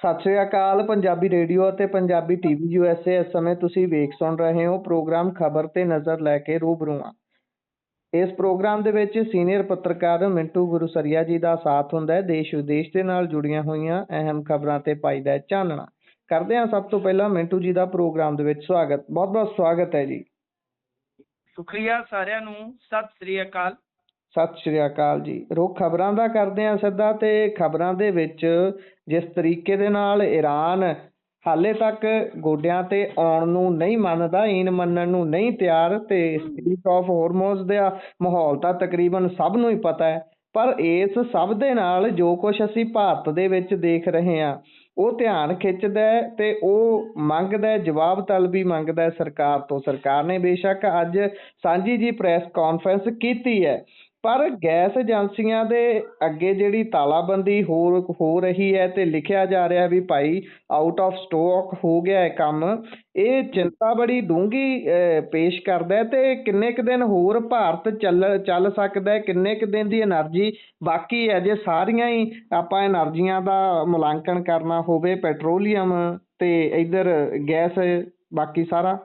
ਸਤਿ ਸ਼੍ਰੀ ਅਕਾਲ। ਪੰਜਾਬੀ ਰੇਡੀਓ ਅਤੇ Punjabi TV USA ਇਸ ਸਮੇਂ ਤੁਸੀਂ ਵੇਖ ਸੁਣ ਰਹੇ ਹੋ ਪ੍ਰੋਗਰਾਮ ਖਬਰ ਤੇ ਨਜ਼ਰ ਲੈ ਕੇ ਰੂਬਰੂ ਹਾਂ। ਇਸ ਪ੍ਰੋਗਰਾਮ ਦੇ ਵਿੱਚ ਸੀਨੀਅਰ ਪੱਤਰਕਾਰ ਮਿੰਟੂ ਗੁਰੂਸਰੀਆ ਜੀ ਦਾ ਸਾਥ ਹੁੰਦਾ ਹੈ। ਦੇਸ਼ ਵਿਦੇਸ਼ ਦੇ ਨਾਲ ਜੁੜੀਆਂ ਹੋਈਆਂ ਅਹਿਮ ਖਬਰਾਂ ਤੇ ਪਾਈਦਾ ਚਾਨਣਾ। ਕਰਦੇ ਹਾਂ ਸਭ ਤੋਂ ਪਹਿਲਾਂ ਮਿੰਟੂ ਜੀ ਦਾ ਪ੍ਰੋਗਰਾਮ ਦੇ ਵਿੱਚ ਸਵਾਗਤ। ਬਹੁਤ ਬਹੁਤ ਸਵਾਗਤ ਹੈ ਜੀ। ਸ਼ੁਕਰੀਆ ਸਾਰਿਆਂ ਨੂੰ। ਸਤਿ ਸ੍ਰੀ ਅਕਾਲ। ਸਤਿ ਸ਼੍ਰੀ ਅਕਾਲ ਜੀ। ਰੁੱਖ ਖਬਰਾਂ ਦਾ ਕਰਦੇ ਹਾਂ ਸਿੱਧਾ। ਤੇ ਖਬਰਾਂ ਦੇ ਵਿੱਚ ਜਿਸ ਤਰੀਕੇ ਦੇ ਨਾਲ ਈਰਾਨ ਹਾਲੇ ਤੱਕ ਗੋਡਿਆਂ ਤੇ ਆਉਣ ਨੂੰ ਨਹੀਂ ਮੰਨਦਾ, ਈਨ ਮੰਨਣ ਨੂੰ ਨਹੀਂ ਤਿਆਰ, ਤੇ ਸਟ੍ਰੀਟ ਆਫ ਹੋਰਮੋਜ਼ ਦਾ ਮਾਹੌਲ ਤਾਂ ਤਕਰੀਬਨ ਸਭ ਨੂੰ ਹੀ ਪਤਾ ਹੈ। ਪਰ ਇਸ ਸਭ ਦੇ ਨਾਲ ਜੋ ਕੁਝ ਅਸੀਂ ਭਾਰਤ ਦੇ ਵਿੱਚ ਦੇਖ ਰਹੇ ਹਾਂ ਉਹ ਧਿਆਨ ਖਿੱਚਦਾ ਹੈ ਤੇ ਉਹ ਮੰਗਦਾ, ਜਵਾਬ ਤਲਬੀ ਮੰਗਦਾ ਸਰਕਾਰ ਤੋਂ। ਸਰਕਾਰ ਨੇ ਬੇਸ਼ੱਕ ਅੱਜ ਸਾਂਝੀ ਜੀ ਪ੍ਰੈਸ ਕਾਨਫਰੰਸ ਕੀਤੀ ਹੈ, ਪਰ ਗੈਸ ਏਜੰਸੀਆਂ ਦੇ ਅੱਗੇ ਜਿਹੜੀ ਤਾਲਾਬੰਦੀ ਹੋ ਰਹੀ ਹੈ ਤੇ ਲਿਖਿਆ ਜਾ ਰਿਹਾ ਵੀ ਭਾਈ ਆਊਟ ਆਫ ਸਟਾਕ ਹੋ ਗਿਆ ਹੈ ਕੰਮ, ਇਹ ਚਿੰਤਾ ਬੜੀ ਡੂੰਘੀ ਪੇਸ਼ ਕਰਦਾ ਹੈ। ਤੇ ਕਿੰਨੇ ਕੁ ਦਿਨ ਹੋਰ ਭਾਰਤ ਚੱਲ ਸਕਦਾ ਹੈ, ਕਿੰਨੇ ਕੁ ਦਿਨ ਦੀ એનર્ਜੀ ਬਾਕੀ ਹੈ ਜੇ ਸਾਰੀਆਂ ਹੀ ਆਪਾਂ એનર્ਜੀਆਂ ਦਾ ਮੁਲਾਂਕਣ ਕਰਨਾ ਹੋਵੇ, ਪੈਟਰੋਲੀਅਮ ਤੇ ਇੱਧਰ ਗੈਸ, ਬਾਕੀ ਸਾਰਾ।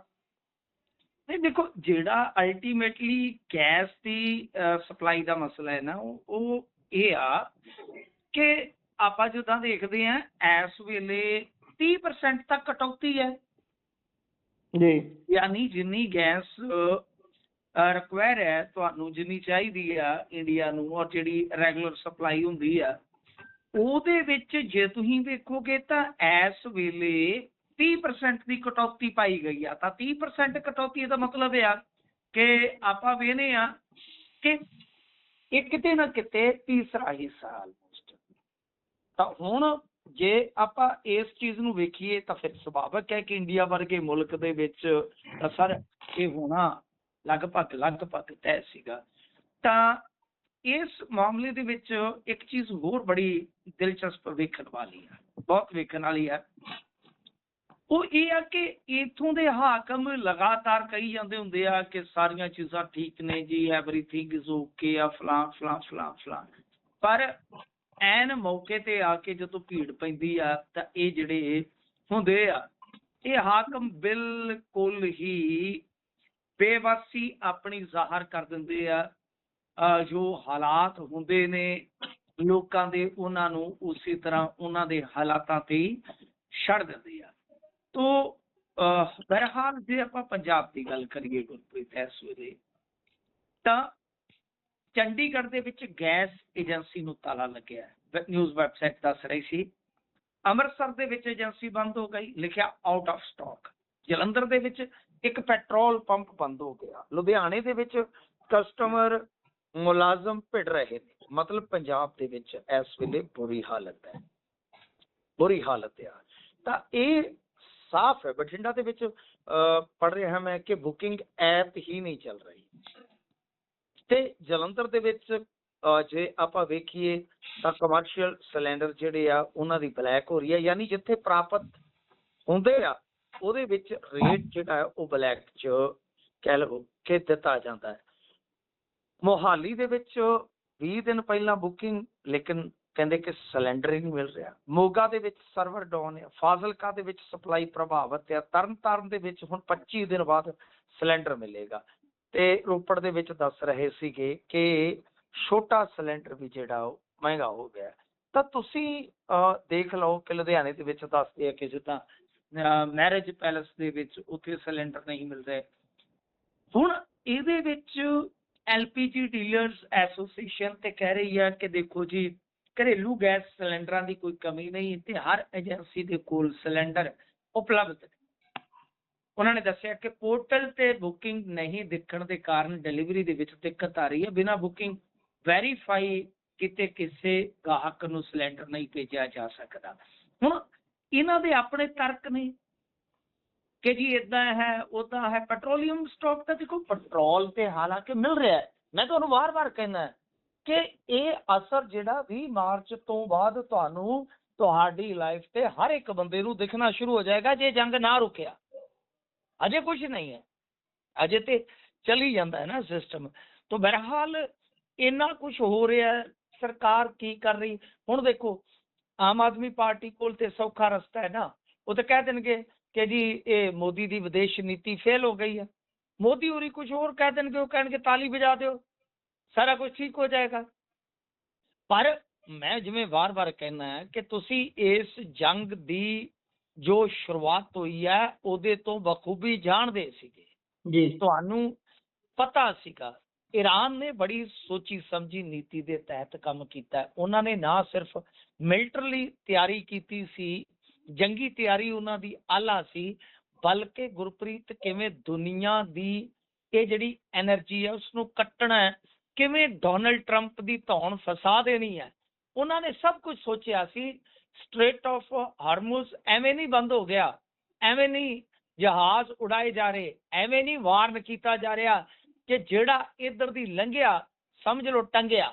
ਨਹੀਂ ਦੇਖੋ, ਜਿਹੜਾ ਅਲਟੀਮੇਟਲੀ ਗੈਸ ਦੀ ਸਪਲਾਈ ਦਾ ਮਸਲਾ ਹੈ ਨਾ, ਉਹ ਇਹ ਆ ਕਿ ਆਪਾਂ ਜਿੱਦਾਂ ਦੇਖਦੇ ਹਾਂ ਇਸ ਵੇਲੇ 30% ਤੱਕ ਕਟੌਤੀ ਹੈ ਜੀ। ਯਾਨੀ ਜਿੰਨੀ ਗੈਸ ਰਿਕੁਆਇਰ ਹੈ ਤੁਹਾਨੂੰ, ਜਿੰਨੀ ਚਾਹੀਦੀ ਆ ਇੰਡੀਆ ਨੂੰ, ਔਰ ਜਿਹੜੀ ਰੈਗੂਲਰ ਸਪਲਾਈ ਹੁੰਦੀ ਆ ਉਹਦੇ ਵਿੱਚ ਜੇ ਤੁਸੀਂ ਵੇਖੋਗੇ ਤਾਂ ਇਸ ਵੇਲੇ 30% ਦੀ ਕਟੌਤੀ ਪਾਈ ਗਈ ਆ। ਤਾਂ 30% ਕਟੌਤੀ ਦਾ ਮਤਲਬ ਇਹ ਆ ਕਿ ਆਪਾਂ ਵੇਖਦੇ ਆ ਕਿ ਇਹ ਕਿਤੇ ਨਾ ਕਿਤੇ ਤੀਸਰਾ ਹਿੱਸਾ ਆਲਮੋਸਟ। ਤਾਂ ਹੁਣ ਜੇ ਆਪਾਂ ਇਸ ਚੀਜ਼ ਨੂੰ ਵੇਖੀਏ ਤਾਂ ਫਿਰ ਸੁਭਾਵਿਕ ਹੈ ਕਿ ਇੰਡੀਆ ਵਰਗੇ ਮੁਲਕ ਦੇ ਵਿੱਚ ਤਾਂ ਸਰ ਇਹ ਹੋਣਾ ਲਗਭਗ ਤੈਅ ਸੀਗਾ। ਤਾਂ ਇਸ ਮਾਮਲੇ ਦੇ ਵਿੱਚ ਇੱਕ ਚੀਜ਼ ਹੋਰ ਬੜੀ ਦਿਲਚਸਪ ਵੇਖਣ ਵਾਲੀ ਆ, ਬਹੁਤ ਵੇਖਣ ਵਾਲੀ ਆ। ਉਹ ਇਹ ਆ ਕਿ ਇੱਥੋਂ ਦੇ ਹਾਕਮ ਲਗਾਤਾਰ ਕਹੀ ਜਾਂਦੇ ਹੁੰਦੇ ਆ ਕਿ ਸਾਰੀਆਂ ਚੀਜ਼ਾਂ ਠੀਕ ਨੇ ਜੀ, ਐਵਰੀਥਿੰਗ ਇਜ਼ ਓਕੇ ਆ, ਫਲਾਂ ਫਲਾਂ ਫਲਾਂ ਫਲਾਂ। ਪਰ ਐਨ ਮੌਕੇ ਤੇ ਆ ਕੇ ਜਦੋਂ ਭੀੜ ਪੈਂਦੀ ਆ ਤਾਂ ਇਹ ਜਿਹੜੇ ਹੁੰਦੇ ਆ, ਇਹ ਹਾਕਮ ਬਿਲਕੁਲ ਹੀ ਬੇਵੱਸੀ ਆਪਣੀ ਜ਼ਾਹਰ ਕਰ ਦਿੰਦੇ ਆ। ਜੋ ਹਾਲਾਤ ਹੁੰਦੇ ਨੇ ਲੋਕਾਂ ਦੇ, ਉਹਨਾਂ ਨੂੰ ਉਸੇ ਤਰ੍ਹਾਂ ਉਹਨਾਂ ਦੇ ਹਾਲਾਤਾਂ ਤੇ ਛੱਡ ਦਿੰਦੇ ਆ। ਤੋ ਬਹਰਹਾਲ ਜੇ ਆਪਾਂ ਪੰਜਾਬ ਦੀ ਗੱਲ ਕਰੀਏ ਗੁਰਪ੍ਰੀਤ, ਇਸ ਵੇਲੇ ਤਾਂ ਚੰਡੀਗੜ੍ਹ ਦੇ ਵਿੱਚ ਗੈਸ ਏਜੰਸੀ ਨੂੰ ਤਾਲਾ ਲੱਗਿਆ, ਨਿਊਜ਼ ਵੈਬਸਾਈਟ ਦੱਸ ਰਹੀ ਸੀ। ਅੰਮ੍ਰਿਤਸਰ ਦੇ ਵਿੱਚ ਏਜੰਸੀ ਬੰਦ ਹੋ ਗਈ, ਲਿਖਿਆ ਆਊਟ ਆਫ ਸਟਾਕ। ਜਲੰਧਰ ਦੇ ਵਿੱਚ ਇੱਕ ਪੈਟਰੋਲ ਪੰਪ ਬੰਦ ਹੋ ਗਿਆ। ਲੁਧਿਆਣੇ ਦੇ ਵਿੱਚ ਕਸਟਮਰ ਮੁਲਾਜ਼ਮ ਭਿੜ ਰਹੇ ਨੇ। ਮਤਲਬ ਪੰਜਾਬ ਦੇ ਵਿੱਚ ਇਸ ਵੇਲੇ ਬੁਰੀ ਹਾਲਤ ਹੈ, ਬੁਰੀ ਹਾਲਤ ਆ। ਤਾਂ ਇਹ ਸਾਫ਼ ਹੈ। ਬਠਿੰਡਾ ਦੇ ਵਿੱਚ ਪੜ੍ਹ ਰਿਹਾ ਮੈਂ ਕਿ ਬੁਕਿੰਗ ਐਪ ਹੀ ਨਹੀਂ ਚੱਲ ਰਹੀ। ਤੇ ਜਲੰਧਰ ਦੇ ਵਿੱਚ ਜੇ ਆਪਾਂ ਵੇਖੀਏ ਤਾਂ ਕਮਰਸ਼ੀਅਲ ਸਿਲੰਡਰ ਜਿਹੜੇ ਆ ਉਹਨਾਂ ਦੀ ਬਲੈਕ ਹੋ ਰਹੀ ਹੈ, ਯਾਨੀ ਜਿੱਥੇ ਪ੍ਰਾਪਤ ਹੁੰਦੇ ਆ ਉਹਦੇ ਵਿੱਚ ਰੇਟ ਜਿਹੜਾ ਉਹ ਬਲੈਕ 'ਚ ਕਹਿ ਲਓ ਕਿ ਦਿੱਤਾ ਜਾਂਦਾ ਹੈ। ਮੋਹਾਲੀ ਦੇ ਵਿੱਚ 20 ਦਿਨ ਪਹਿਲਾਂ ਬੁਕਿੰਗ, ਲੇਕਿਨ ਕਹਿੰਦੇ ਕਿ ਸਿਲੰਡਰ ਹੀ ਨਹੀਂ ਮਿਲ ਰਿਹਾ। ਮੋਗਾ ਦੇ ਵਿੱਚ ਸਰਵਰ ਡਾਊਨ ਆ। ਫਾਜ਼ਿਲਕਾ ਦੇ ਵਿੱਚ ਸਪਲਾਈ ਪ੍ਰਭਾਵਿਤ ਆ। ਤਰਨਤਾਰਨ ਦੇ ਵਿੱਚ ਹੁਣ 25 ਦਿਨ ਬਾਅਦ ਸਿਲੰਡਰ ਮਿਲੇਗਾ। ਤੇ ਰੋਪੜ ਦੇ ਵਿੱਚ ਦੱਸ ਰਹੇ ਸੀਗੇ ਕਿ ਛੋਟਾ ਸਿਲੰਡਰ ਵੀ ਜਿਹੜਾ ਉਹ ਮਹਿੰਗਾ ਹੋ ਗਿਆ। ਤਾਂ ਤੁਸੀਂ ਦੇਖ ਲਓ ਕਿ ਲੁਧਿਆਣੇ ਦੇ ਵਿੱਚ ਦੱਸਦੇ ਆ ਕਿ ਜਿੱਦਾਂ ਮੈਰਿਜ ਪੈਲੇਸ ਦੇ ਵਿੱਚ ਉੱਥੇ ਸਿਲੰਡਰ ਨਹੀਂ ਮਿਲ ਰਹੇ। ਹੁਣ ਇਹਦੇ ਵਿੱਚ LPG ਡੀਲਰਸ ਐਸੋਸੀਏਸ਼ਨ ਤੇ ਕਹਿ ਰਹੀ ਆ ਕਿ ਦੇਖੋ ਜੀ, ਘਰੇਲੂ ਗੈਸ ਸਿਲੰਡਰਾਂ ਦੀ ਕੋਈ ਕਮੀ ਨਹੀਂ ਤੇ ਹਰ ਏਜੰਸੀ ਦੇ ਕੋਲ ਸਿਲੰਡਰ ਉਪਲਬਧ ਨੇ। ਉਹਨਾਂ ਨੇ ਦੱਸਿਆ ਕਿ ਪੋਰਟਲ ਤੇ ਬੁਕਿੰਗ ਨਹੀਂ ਦਿਖਣ ਦੇ ਕਾਰਨ ਡਿਲੀਵਰੀ ਦੇ ਵਿੱਚ ਦਿੱਕਤ ਆ ਰਹੀ ਹੈ। ਬਿਨਾਂ ਬੁਕਿੰਗ ਵੈਰੀਫਾਈ ਕੀਤੇ ਕਿਸੇ ਗਾਹਕ ਨੂੰ ਸਿਲੰਡਰ ਨਹੀਂ ਭੇਜਿਆ ਜਾ ਸਕਦਾ। ਹੁਣ ਇਹਨਾਂ ਦੇ ਆਪਣੇ ਤਰਕ ਨੇ ਕਿ ਜੀ ਇਦਾਂ ਹੈ, ਉਦਾਂ ਹੈ। ਪੈਟਰੋਲੀਅਮ ਸਟਾਕ ਤਾਂ ਦੇਖੋ, ਪੈਟਰੋਲ ਤੇ ਹਾਲਾਂਕਿ ਮਿਲ ਰਿਹਾ ਹੈ। ਮੈਂ ਤੁਹਾਨੂੰ ਵਾਰ-ਵਾਰ ਕਹਿੰਦਾ ਕਿ ਇਹ ਅਸਰ ਜਿਹੜਾ 20 ਮਾਰਚ ਤੋਂ ਬਾਅਦ ਤੁਹਾਨੂੰ ਤੁਹਾਡੀ ਲਾਈਫ ਤੇ ਹਰ ਇੱਕ ਬੰਦੇ ਨੂੰ ਦਿਖਣਾ ਸ਼ੁਰੂ ਹੋ ਜਾਏਗਾ ਜੇ ਜੰਗ ਨਾ ਰੁਕਿਆ। ਅਜੇ ਕੁਝ ਨਹੀਂ ਹੈ, ਅਜੇ ਤੇ ਚੱਲੀ ਜਾਂਦਾ ਹੈ ਨਾ ਸਿਸਟਮ। ਤਾਂ ਬਹਰਹਾਲ ਇੰਨਾ ਕੁਝ ਹੋ ਰਿਹਾ, ਸਰਕਾਰ ਕੀ ਕਰ ਰਹੀ। ਹੁਣ ਦੇਖੋ ਆਮ ਆਦਮੀ ਪਾਰਟੀ ਕੋਲ ਤੇ ਸੌਖਾ ਰਸਤਾ ਹੈ ਨਾ, ਉਹ ਤਾਂ ਕਹਿ ਦੇਣਗੇ ਕਿ ਜੀ ਇਹ ਮੋਦੀ ਦੀ ਵਿਦੇਸ਼ ਨੀਤੀ ਫੇਲ ਹੋ ਗਈ ਹੈ। ਮੋਦੀ ਹੋਰੀ ਕੁਝ ਹੋਰ ਕਹਿ ਦੇਣਗੇ, ਉਹ ਕਹਿਣਗੇ ਤਾਲੀ ਵਜਾ ਦਿਓ, ਸਾਰਾ ਕੁਝ ਠੀਕ ਹੋ ਜਾਏਗਾ। ਪਰ ਮੈਂ ਜਿਵੇਂ ਵਾਰ-ਵਾਰ ਕਹਿਣਾ ਹੈ ਕਿ ਤੁਸੀਂ ਇਸ ਜੰਗ ਦੀ ਜੋ ਸ਼ੁਰੂਆਤ ਹੋਈ ਹੈ ਉਹਦੇ ਤੋਂ ਬਖੂਬੀ ਜਾਣਦੇ ਸੀਗੇ, ਜੀ ਤੁਹਾਨੂੰ ਪਤਾ ਸੀਗਾ ਈਰਾਨ ਨੇ ਬੜੀ ਸੋਚੀ ਸਮਝੀ ਨੀਤੀ ਦੇ ਤਹਿਤ ਕੰਮ ਕੀਤਾ ਹੈ। ਉਹਨਾਂ ਨੇ ਨਾ ਸਿਰਫ ਮਿਲਟਰੀ ਤਿਆਰੀ ਕੀਤੀ ਸੀ, ਜੰਗੀ ਤਿਆਰੀ ਉਹਨਾਂ ਦੀ ਆਲਾ ਸੀ, ਬਲਕਿ ਗੁਰਪ੍ਰੀਤ ਕਿਵੇਂ ਦੁਨੀਆ ਦੀ ਇਹ ਜਿਹੜੀ ਐਨਰਜੀ ਹੈ ਉਸਨੂੰ ਕੱਟਣਾ ਹੈ, ਕਿਵੇਂ ਡੋਨਲਡ ਟਰੰਪ ਦੀ ਧੌਣ ਫਸਾ ਦੇਣੀ ਹੈ, ਉਹਨਾਂ ਨੇ ਸਭ ਕੁਝ ਸੋਚਿਆ ਸੀ। ਸਟ੍ਰੇਟ ਆਫ ਹਾਰਮੂਜ਼ ਐਵੇਂ ਨਹੀਂ ਬੰਦ ਹੋ ਗਿਆ, ਐਵੇਂ ਨਹੀਂ ਜਹਾਜ਼ ਉਡਾਏ ਜਾ ਰਹੇ, ਐਵੇਂ ਨਹੀਂ ਵਾਰਨ ਕੀਤਾ ਜਾ ਰਿਹਾ ਕਿ ਜਿਹੜਾ ਇੱਧਰ ਦੀ ਲੰਘਿਆ ਸਮਝ ਲਓ ਟੰਗਿਆ,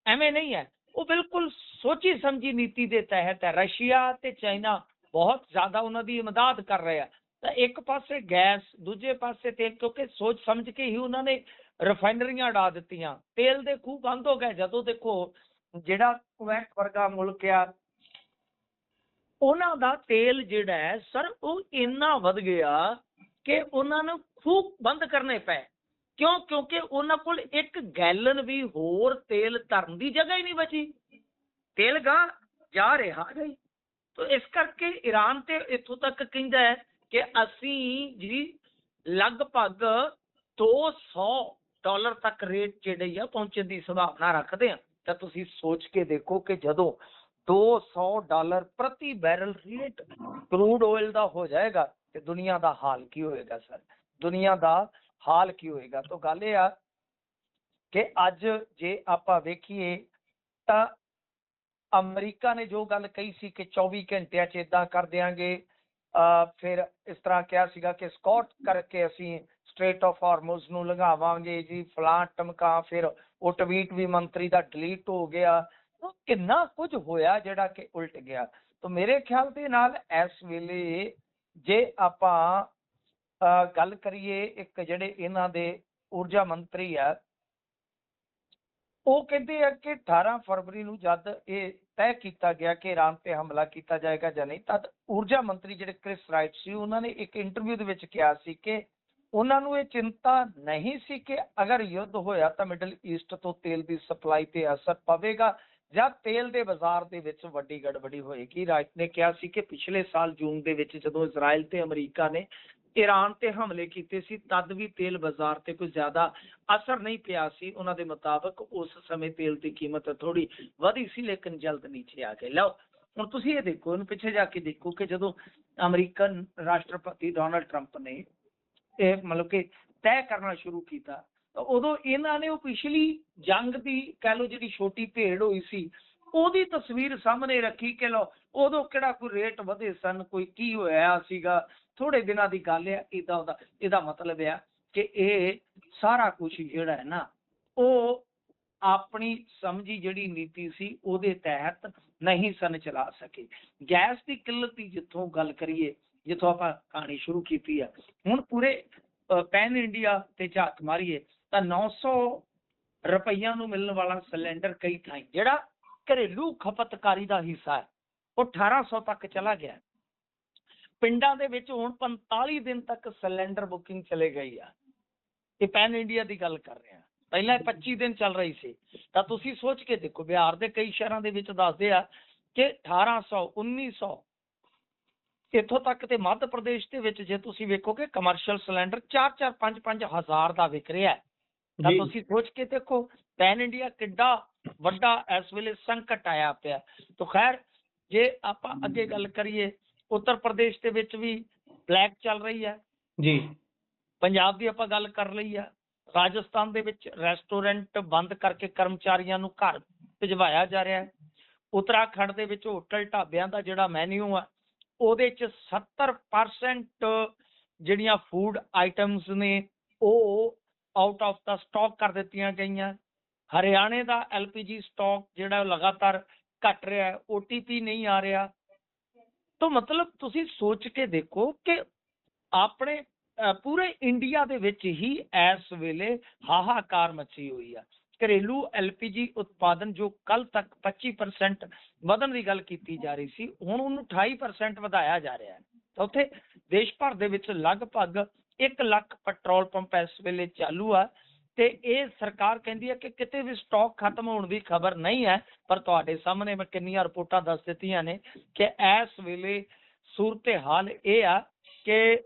ਐਵੇਂ ਨਹੀਂ ਹੈ। ਉਹ ਬਿਲਕੁਲ ਸੋਚੀ ਸਮਝੀ ਨੀਤੀ ਦੇ ਤਹਿਤ ਹੈ। ਰਸ਼ੀਆ ਤੇ ਚਾਈਨਾ ਬਹੁਤ ਜ਼ਿਆਦਾ ਉਹਨਾਂ ਦੀ ਇਮਦਾਦ ਕਰ ਰਿਹਾ, ਤਾਂ ਇੱਕ ਪਾਸੇ ਗੈਸ, ਦੂਜੇ ਪਾਸੇ ਤੇਲ, ਕਿਉਂਕਿ ਸੋਚ ਸਮਝ ਕੇ ਹੀ ਉਹਨਾਂ ਨੇ ਰਿਫਾਈਨਰੀਆਂ ਉਡਾ ਦਿੱਤੀਆਂ, ਤੇਲ ਦੇ ਖੂਹ ਬੰਦ ਹੋ ਗਏ। ਜਦੋਂ ਦੇਖੋ ਜਿਹੜਾ ਕੁਵੈਤ ਵਰਗਾ ਮੁਲਕ ਆ, ਉਹਨਾਂ ਦਾ ਤੇਲ ਜਿਹੜਾ ਹੈ ਸਰ ਉਹ ਇੰਨਾ ਵੱਧ ਗਿਆ ਕਿ ਉਹਨਾਂ ਨੂੰ ਖੂਹ ਬੰਦ ਕਰਨੇ ਪਏ। ਕਿਉਂ? ਕਿਉਂਕਿ ਉਹਨਾਂ ਕੋਲ ਇੱਕ ਗੈਲਨ ਵੀ ਹੋਰ ਤੇਲ ਧਰਨ ਦੀ ਜਗ੍ਹਾ ਹੀ ਨਹੀਂ ਬਚੀ, ਤੇਲ ਗਾਂ ਜਾ ਰਿਹਾ ਨਹੀਂ। ਤਾਂ ਇਸ ਕਰਕੇ ਈਰਾਨ ਤੇ ਇੱਥੋਂ ਤੱਕ ਕਹਿੰਦਾ ਹੈ ਕਿ ਅਸੀਂ ਜੀ ਲਗਭਗ $200 ਤੱਕ ਰੇਟ ਜਿਹੜੇ ਆ ਪਹੁੰਚਣ ਦੀ ਸੰਭਾਵਨਾ ਰੱਖਦੇ ਆ। ਤਾਂ ਤੁਸੀਂ ਸੋਚ ਕੇ ਦੇਖੋ ਕਿ ਜਦੋਂ $200 ਪ੍ਰਤੀ ਬੈਰਲ ਰੇਟ ਕਰੂਡ ਆਇਲ ਦਾ ਹੋ ਜਾਏਗਾ ਤੇ ਦੁਨੀਆ ਦਾ ਹਾਲ ਕੀ ਹੋਏਗਾ ਸਰ, ਦੁਨੀਆ ਦਾ ਹਾਲ ਕੀ ਹੋਏਗਾ। ਤਾਂ ਗੱਲ ਇਹ ਆ ਕਿ ਅੱਜ ਜੇ ਆਪਾਂ ਵੇਖੀਏ ਤਾਂ ਅਮਰੀਕਾ ਨੇ ਜੋ ਗੱਲ ਕਹੀ ਸੀ ਕਿ 24 ਘੰਟਿਆਂ 'ਚ ਇੱਦਾਂ ਕਰ ਦਿਆਂਗੇ, ਫਿਰ ਇਸ ਤਰ੍ਹਾਂ ਕਿਹਾ ਸੀਗਾ ਕਿ ਸਕਾਟ ਕਰਕੇ ਅਸੀਂ ਸਟ੍ਰੇਟ ਆਫ ਹਾਰਮੂਜ਼ ਨੂੰ ਲੰਘਾਵਾਂਗੇ ਜੀ, ਫਲਾਂ ਟਮਕਾ, ਫਿਰ ਉਹ ਟਵੀਟ ਵੀ ਮੰਤਰੀ ਦਾ ਡਿਲੀਟ ਹੋ ਗਿਆ। ਉਹ ਕਿੰਨਾ ਕੁਝ ਹੋਇਆ ਜਿਹੜਾ ਕਿ ਉਲਟ ਗਿਆ। ਤਾਂ ਮੇਰੇ ਖਿਆਲ ਦੇ ਨਾਲ ਇਸ ਵੇਲੇ ਜੇ ਆਪਾਂ ਗੱਲ ਕਰੀਏ, ਇੱਕ ਜਿਹੜੇ ਇਹਨਾਂ ਦੇ ਊਰਜਾ ਮੰਤਰੀ ਆ, ਉਹ ਕਹਿੰਦੇ ਆ ਕਿ 18 ਫਰਵਰੀ ਨੂੰ ਜਦ ਇਹ ਤੈਅ ਕੀਤਾ ਗਿਆ ਕਿ ਈਰਾਨ ਤੇ ਹਮਲਾ ਕੀਤਾ ਜਾਏਗਾ ਜਾਂ ਨਹੀਂ, ਤਦ ਊਰਜਾ ਮੰਤਰੀ ਜਿਹੜੇ ਕ੍ਰਿਸ ਰਾਈਟ ਸੀ, ਉਹਨਾਂ ਨੇ ਇੱਕ ਇੰਟਰਵਿਊ ਦੇ ਵਿੱਚ ਕਿਹਾ ਸੀ ਕਿ ਉਹਨਾਂ ਨੂੰ ਇਹ ਚਿੰਤਾ ਨਹੀਂ ਸੀ ਕਿ ਅਗਰ ਯੁੱਧ ਹੋਇਆ ਤਾਂ ਮਿਡਲ ਈਸਟ ਤੋਂ ਤੇਲ ਦੀ ਸਪਲਾਈ ਤੇ ਅਸਰ ਪਵੇਗਾ ਜਾਂ ਤੇਲ ਦੇ ਬਾਜ਼ਾਰ ਦੇ ਵਿੱਚ ਵੱਡੀ ਗੜਬੜੀ ਹੋਏਗੀ। ਰਾਈਟ ਨੇ ਕਿਹਾ ਸੀ ਕਿ ਪਿਛਲੇ ਸਾਲ ਜੂਨ ਦੇ ਵਿੱਚ ਜਦੋਂ ਇਜ਼ਰਾਈਲ ਤੇ ਅਮਰੀਕਾ ਨੇ ਈਰਾਨ ਤੇ ਹਮਲੇ ਕੀਤੇ ਸੀ ਤਦ ਵੀ ਤੇਲ ਬਾਜ਼ਾਰ ਤੇ ਕੋਈ ਜ਼ਿਆਦਾ ਅਸਰ ਨਹੀਂ ਪਿਆ ਸੀ। ਉਹਨਾਂ ਦੇ ਮੁਤਾਬਕ ਉਸ ਸਮੇਂ ਤੇਲ ਦੀ ਕੀਮਤ ਥੋੜੀ ਵਧੀ ਸੀ ਲੇਕਿਨ ਜਲਦ ਨੀਚੇ ਆ ਗਈ। ਲਓ ਹੁਣ ਤੁਸੀਂ ਇਹ ਦੇਖੋ, ਇਹਨੂੰ ਪਿੱਛੇ ਜਾ ਕੇ ਦੇਖੋ ਕਿ ਜਦੋਂ ਅਮਰੀਕਨ ਰਾਸ਼ਟਰਪਤੀ ਡੋਨਲਡ ਟਰੰਪ ਨੇ ਇਹ ਮਤਲਬ ਕਿ ਤੈਅ ਕਰਨਾ ਸ਼ੁਰੂ ਕੀਤਾ ਤਾਂ ਉਦੋਂ ਇਹਨਾਂ ਨੇ ਉਹ ਪਿਛਲੀ ਜੰਗ ਦੀ ਕਹਿ ਲਓ ਜਿਹੜੀ ਛੋਟੀ ਭੇੜ ਹੋਈ ਸੀ ਉਹਦੀ ਤਸਵੀਰ ਸਾਹਮਣੇ ਰੱਖੀ ਕਿ ਲਓ ਉਦੋਂ ਕਿਹੜਾ ਕੋਈ ਰੇਟ ਵਧੇ ਸਨ, ਕੋਈ ਕੀ ਹੋਇਆ ਸੀਗਾ, ਥੋੜੇ ਦਿਨਾਂ ਦੀ ਗੱਲ ਹੈ ਇੱਦਾਂ ਦਾ। ਇਹਦਾ ਮਤਲਬ ਆ ਕਿ ਇਹ ਸਾਰਾ ਕੁਝ ਜਿਹੜਾ ਹੈ ਨਾ ਉਹ ਆਪਣੀ ਸਮਝੀ ਜਿਹੜੀ ਨੀਤੀ ਸੀ ਉਹਦੇ ਤਹਿਤ ਨਹੀਂ ਸਨ ਚਲਾ ਸਕੇ। ਗੈਸ ਦੀ ਕਿੱਲਤ ਦੀ ਜਿੱਥੋਂ ਗੱਲ ਕਰੀਏ, ਜਿੱਥੋਂ ਆਪਾਂ ਕਹਾਣੀ ਸ਼ੁਰੂ ਕੀਤੀ ਆ, ਹੁਣ ਪੂਰੇ ਪੈਨ ਇੰਡੀਆ ਤੇ ਝਾਤ ਮਾਰੀਏ ਤਾਂ 900 ਰੁਪਈਆਂ ਨੂੰ ਮਿਲਣ ਵਾਲਾ ਸਿਲੰਡਰ ਕਈ ਥਾਈਂ ਜਿਹੜਾ ਘਰੇਲੂ ਖਪਤਕਾਰੀ ਦਾ ਹਿੱਸਾ ਹੈ ਉਹ 1800 ਤੱਕ ਚਲਾ ਗਿਆ। ਪਿੰਡਾਂ ਦੇ ਵਿੱਚ ਹੁਣ 45 ਦਿਨ ਤੱਕ ਸਿਲੰਡਰ ਬੁਕਿੰਗ ਚਲੇ ਗਈ ਆ। ਇਹ ਪੈਨ ਇੰਡੀਆ ਦੀ ਗੱਲ ਕਰ ਰਹੇ ਆ, ਪਹਿਲਾਂ 25 ਦਿਨ ਚੱਲ ਰਹੀ ਸੀ। ਤਾਂ ਤੁਸੀਂ ਸੋਚ ਕੇ ਦੇਖੋ, ਬਿਹਾਰ ਦੇ ਕਈ ਸ਼ਹਿਰਾਂ ਦੇ ਵਿੱਚ ਦੱਸਦੇ ਆ ਕਿ 1800 1900 ਇੱਥੋਂ ਤੱਕ ਤੇ ਮੱਧ ਪ੍ਰਦੇਸ਼ ਦੇ ਵਿੱਚ ਜੇ ਤੁਸੀਂ ਵੇਖੋਗੇ ਕਮਰਸ਼ੀਅਲ ਸਿਲੰਡਰ 4-4 5-5 ਹਜ਼ਾਰ ਦਾ ਵਿਕ ਰਿਹਾ। ਤਾਂ ਤੁਸੀਂ ਸੋਚ ਕੇ ਦੇਖੋ ਪੈਨ ਇੰਡੀਆ ਕਿੱਡਾ ਵੱਡਾ ਇਸ ਵੇਲੇ ਸੰਕਟ ਆਇਆ ਪਿਆ। ਤਾਂ ਖੈਰ ਜੇ ਆਪਾਂ ਅੱਗੇ ਗੱਲ ਕਰੀਏ, ਉੱਤਰ ਪ੍ਰਦੇਸ਼ ਦੇ ਵਿੱਚ ਵੀ ਬਲੈਕ ਚੱਲ ਰਹੀ ਹੈ ਜੀ, ਪੰਜਾਬ ਦੀ ਆਪਾਂ ਗੱਲ ਕਰ ਲਈ ਆ। ਰਾਜਸਥਾਨ ਦੇ ਵਿੱਚ ਰੈਸਟੋਰੈਂਟ ਬੰਦ ਕਰਕੇ ਕਰਮਚਾਰੀਆਂ ਨੂੰ ਘਰ ਭਿਜਵਾਇਆ ਜਾ ਰਿਹਾ ਹੈ। ਉੱਤਰਾਖੰਡ ਦੇ ਵਿੱਚ ਹੋਟਲ ਢਾਬਿਆਂ ਦਾ ਜਿਹੜਾ ਮੈਨਿਊ ਆ ਉਹਦੇ 'ਚ 70% ਜਿਹੜੀਆਂ ਫੂਡ ਆਈਟਮਸ ਨੇ ਉਹ ਆਊਟ ਆਫ ਦਾ ਸਟਾਕ ਕਰ ਦਿੱਤੀਆਂ ਗਈਆਂ। ਹਰਿਆਣੇ ਦਾ LPG ਸਟਾਕ ਜਿਹੜਾ ਲਗਾਤਾਰ ਘਟ ਰਿਹਾ ਹੈ, OTP ਨਹੀਂ ਆ ਰਿਹਾ। ਤਾਂ ਮਤਲਬ ਤੁਸੀਂ ਸੋਚ ਕੇ ਦੇਖੋ ਕਿ ਆਪਣੇ ਪੂਰੇ ਇੰਡੀਆ ਦੇ ਵਿੱਚ ਹੀ ਇਸ ਵੇਲੇ ਹਾਹਾਕਾਰ ਮਚੀ ਹੋਈ ਆ। घरेलू LPG उत्पादन जो कल तक 25% ਵਧਣ ਦੀ ਗੱਲ ਕੀਤੀ ਜਾ ਰਹੀ ਸੀ, ਹੁਣ ਉਹਨੂੰ 28% ਵਧਾਇਆ ਜਾ ਰਿਹਾ ਹੈ। ਤਾਂ ਉੱਥੇ ਦੇਸ਼ ਭਰ ਦੇ ਵਿੱਚ ਲਗਭਗ 1 ਲੱਖ ਪੈਟਰੋਲ ਪੰਪ ਇਸ ਵੇਲੇ ਚਾਲੂ ਆ ਤੇ ਇਹ ਸਰਕਾਰ ਕਹਿੰਦੀ ਹੈ ਕਿ ਕਿਤੇ ਵੀ ਸਟਾਕ ਖਤਮ ਹੋਣ ਦੀ ਖਬਰ ਨਹੀਂ ਹੈ। ਪਰ ਤੁਹਾਡੇ ਸਾਹਮਣੇ ਮੈਂ ਕਿੰਨੀਆਂ ਰਿਪੋਰਟਾਂ ਦੱਸ ਦਿੱਤੀਆਂ ਨੇ ਕਿ ਇਸ ਵੇਲੇ ਸੂਰਤ ਹਾਲ ਇਹ ਆ ਕਿ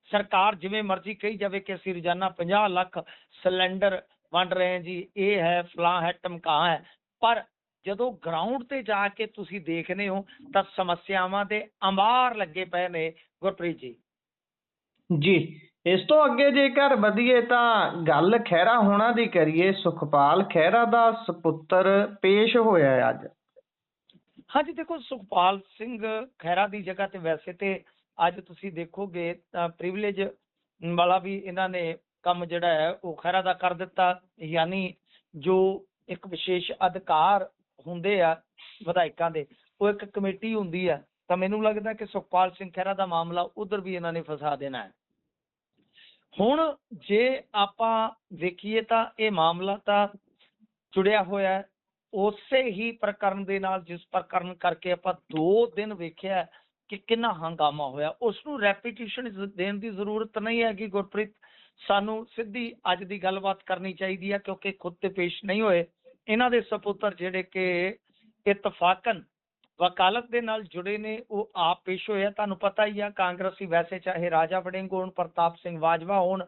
ਸਰਕਾਰ ਜਿਵੇਂ ਮਰਜ਼ੀ ਕਹੀ ਜਾਵੇ ਕਿ ਅਸੀਂ ਰੋਜ਼ਾਨਾ 50 ਲੱਖ ਸਿਲੰਡਰ ਵੰਡ ਰਹੇ ਹਾਂ ਜੀ, ਇਹ ਹੈ ਫਲਾਂ ਹੈ ਟਮਕਾ ਹੈ, ਪਰ ਜਦੋਂ ਗਰਾਊਂਡ ਤੇ ਜਾ ਕੇ ਤੁਸੀਂ ਦੇਖਦੇ ਹੋ ਤਾਂ ਸਮੱਸਿਆਵਾਂ ਦੇ ਅੰਬਾਰ ਲੱਗੇ ਪਏ ਨੇ। ਗੁਰਪ੍ਰੀਤ ਜੀ ਜੀ, ਇਸ ਤੋਂ ਅੱਗੇ ਜੇਕਰ ਵਧੀਏ ਤਾਂ ਗੱਲ ਖਹਿਰਾ ਹੋਣਾ ਦੀ ਕਰੀਏ। ਸੁਖਪਾਲ ਖਹਿਰਾ ਦਾ ਸਪੁੱਤਰ ਪੇਸ਼ ਹੋਇਆ ਹੈ ਅੱਜ। ਹਾਂਜੀ, ਦੇਖੋ ਸੁਖਪਾਲ ਸਿੰਘ ਖਹਿਰਾ ਦੀ ਜਗ੍ਹਾ ਤੇ ਵੈਸੇ ਤੇ ਅੱਜ ਤੁਸੀਂ ਦੇਖੋਗੇ ਤਾਂ ਪ੍ਰਿਵਿਲੇਜ ਵਾਲਾ ਵੀ ਇਹਨਾਂ ਨੇ ਕੰਮ ਜਿਹੜਾ ਹੈ ਉਹ ਖਹਿਰਾ ਦਾ ਕਰ ਦਿੱਤਾ। ਯਾਨੀ ਜੋ ਇੱਕ ਵਿਸ਼ੇਸ਼ ਅਧਿਕਾਰ ਹੁੰਦੇ ਆ ਵਿਧਾਇਕਾਂ ਦੇ, ਉਹ ਇੱਕ ਕਮੇਟੀ ਹੁੰਦੀ ਆ। ਤਾਂ ਮੈਨੂੰ ਲੱਗਦਾ ਕਿ ਸੁਖਪਾਲ ਸਿੰਘ ਖਹਿਰਾ ਦਾ ਮਾਮਲਾ ਉਧਰ ਵੀ ਇਹਨਾਂ ਨੇ ਫਸਾ ਦੇਣਾ ਹੈ। ਹੁਣ ਜੇ ਆਪਾਂ ਵੇਖੀਏ ਤਾਂ ਇਹ ਮਾਮਲਾ ਤਾਂ ਜੁੜਿਆ ਹੋਇਆ ਹੈ ਉਸੇ ਹੀ ਪ੍ਰਕਰਨ ਦੇ ਨਾਲ ਜਿਸ ਪ੍ਰਕਰਨ ਕਰਕੇ ਆਪਾਂ 2 ਦਿਨ ਵੇਖਿਆ ਕਿ ਕਿੰਨਾ ਹੰਗਾਮਾ ਹੋਇਆ। ਉਸ ਨੂੰ ਰੈਪੀਟੀਸ਼ਨ ਦੇਣ ਦੀ ਜ਼ਰੂਰਤ ਨਹੀਂ ਹੈਗੀ ਗੁਰਪ੍ਰੀਤ। ਸਾਨੂੰ ਸਿੱਧੀ ਅੱਜ ਦੀ ਗੱਲਬਾਤ ਕਰਨੀ ਚਾਹੀਦੀ ਹੈ ਕਿਉਂਕਿ ਖੁਦ ਤੇ ਪੇਸ਼ ਨਹੀਂ ਹੋਏ। ਇਹਨਾਂ ਦੇ ਸਪੁੱਤਰ ਜਿਹੜੇ ਕਿ ਇਤਫਾਕਨ ਵਕਾਲਤ ਦੇ ਨਾਲ ਜੁੜੇ ਨੇ ਉਹ ਆਪ ਪੇਸ਼ ਹੋਏ ਆ। ਤੁਹਾਨੂੰ ਪਤਾ ਹੀ ਆ ਕਾਂਗਰਸੀ ਵੈਸੇ ਚਾਹੇ ਰਾਜਾ ਵੜਿੰਗ ਹੋਣ, ਪ੍ਰਤਾਪ ਸਿੰਘ ਬਾਜਵਾ ਹੋਣ,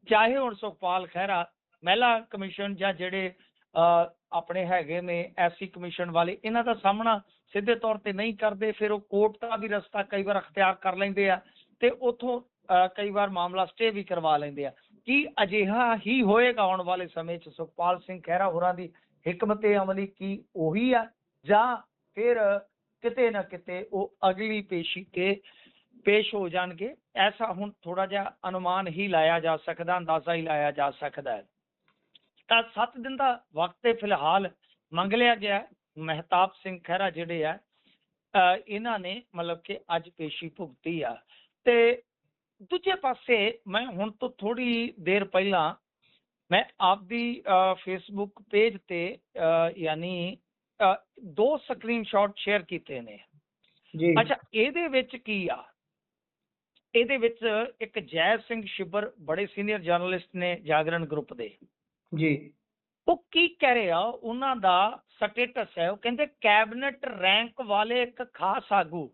ਚਾਹੇ ਹੁਣ ਸੁਖਪਾਲ ਖਹਿਰਾ, ਮਹਿਲਾ ਕਮਿਸ਼ਨ ਜਾਂ ਜਿਹੜੇ ਆਪਣੇ ਹੈਗੇ ਨੇ SC ਕਮਿਸ਼ਨ ਵਾਲੇ, ਇਹਨਾਂ ਦਾ ਸਾਹਮਣਾ ਸਿੱਧੇ ਤੌਰ ਤੇ ਨਹੀਂ ਕਰਦੇ। ਫਿਰ ਉਹ ਕੋਰਟ ਦਾ ਵੀ ਰਸਤਾ ਕਈ ਵਾਰ ਅਖਤਿਆਰ ਕਰ ਲੈਂਦੇ ਆ ਤੇ ਉੱਥੋਂ ਕਈ ਵਾਰ ਮਾਮਲਾ ਸਟੇ ਵੀ ਕਰਵਾ ਲੈਂਦੇ ਆ। ਕੀ ਅਜਿਹਾ ਹੀ ਹੋਏਗਾ ਆਉਣ ਵਾਲੇ ਸਮੇਂ 'ਚ? ਸੁਖਪਾਲ ਸਿੰਘ ਖਹਿਰਾ ਹੋਰਾਂ ਦੀ ਹਿਕਮਤ ਅਮਲੀ ਕੀ ਉਹੀ ਆ ਜਾਂ ਫਿਰ ਕਿਤੇ ਨਾ ਕਿਤੇ ਉਹ ਅਗਲੀ ਪੇਸ਼ੀ ਤੇ ਪੇਸ਼ ਹੋ ਜਾਣਗੇ? ਐਸਾ ਹੁਣ ਥੋੜਾ ਜਿਹਾ ਅਨੁਮਾਨ ਹੀ ਲਾਇਆ ਜਾ ਸਕਦਾ, ਅੰਦਾਜ਼ਾ ਹੀ ਲਾਇਆ ਜਾ ਸਕਦਾ ਹੈ। ਤਾਂ 7 ਦਿਨ ਦਾ ਵਕਤ ਫਿਲਹਾਲ ਮੰਗ ਲਿਆ ਗਿਆ। ਮਹਿਤਾਬ ਸਿੰਘ ਖਹਿਰਾ ਜਿਹੜੇ ਆ ਇਹਨਾਂ ਨੇ ਮਤਲਬ ਕਿ ਅੱਜ ਪੇਸ਼ੀ ਭੁਗਤੀ ਆ। ਤੇ ਦੂਜੇ ਪਾਸੇ ਮੈਂ ਹੁਣ ਤੋਂ ਥੋੜੀ ਦੇਰ ਪਹਿਲਾਂ ਮੈਂ ਆਪਦੀ ਫੇਸਬੁੱਕ ਪੇਜ ਤੇ ਯਾਨੀ 2 ਸਕਰੀਨਸ਼ਾਟ ਸ਼ੇਅਰ ਕੀਤੇ ਨੇ। ਅੱਛਾ, ਇਹਦੇ ਵਿੱਚ ਕੀ ਆ? ਇਹਦੇ ਵਿੱਚ ਇੱਕ ਜੈ ਸਿੰਘ ਸ਼ਿਬਰ ਬੜੇ ਸੀਨੀਅਰ ਜਰਨਲਿਸਟ ਨੇ ਜਾਗਰਣ ਗਰੁੱਪ ਦੇ ਜੀ, ਉਹ ਕੀ ਕਹਿ ਰਹੇ ਆ? ਉਹਨਾਂ ਦਾ ਸਟੇਟਸ ਹੈ, ਉਹ ਕਹਿੰਦੇ ਕੈਬਨਿਟ ਰੈਂਕ ਵਾਲੇ ਇੱਕ ਖਾਸ ਆਗੂ,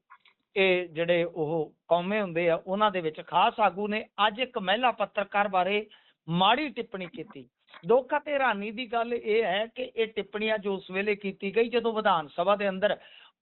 ਇਹ ਜਿਹੜੇ ਉਹ ਕੌਮੇ ਹੁੰਦੇ ਆ ਉਹਨਾਂ ਦੇ ਵਿੱਚ ਖਾਸ ਆਗੂ ਨੇ ਅੱਜ ਇੱਕ ਮਹਿਲਾ ਪੱਤਰਕਾਰ ਬਾਰੇ ਮਾੜੀ ਟਿੱਪਣੀ ਕੀਤੀ। ਦੁੱਖ ਅਤੇ ਹੈਰਾਨੀ ਦੀ ਗੱਲ ਇਹ ਹੈ ਕਿ ਇਹ ਟਿੱਪਣੀਆਂ ਜੋ ਉਸ ਵੇਲੇ ਕੀਤੀ ਗਈ ਜਦੋਂ ਵਿਧਾਨ ਸਭਾ ਦੇ ਅੰਦਰ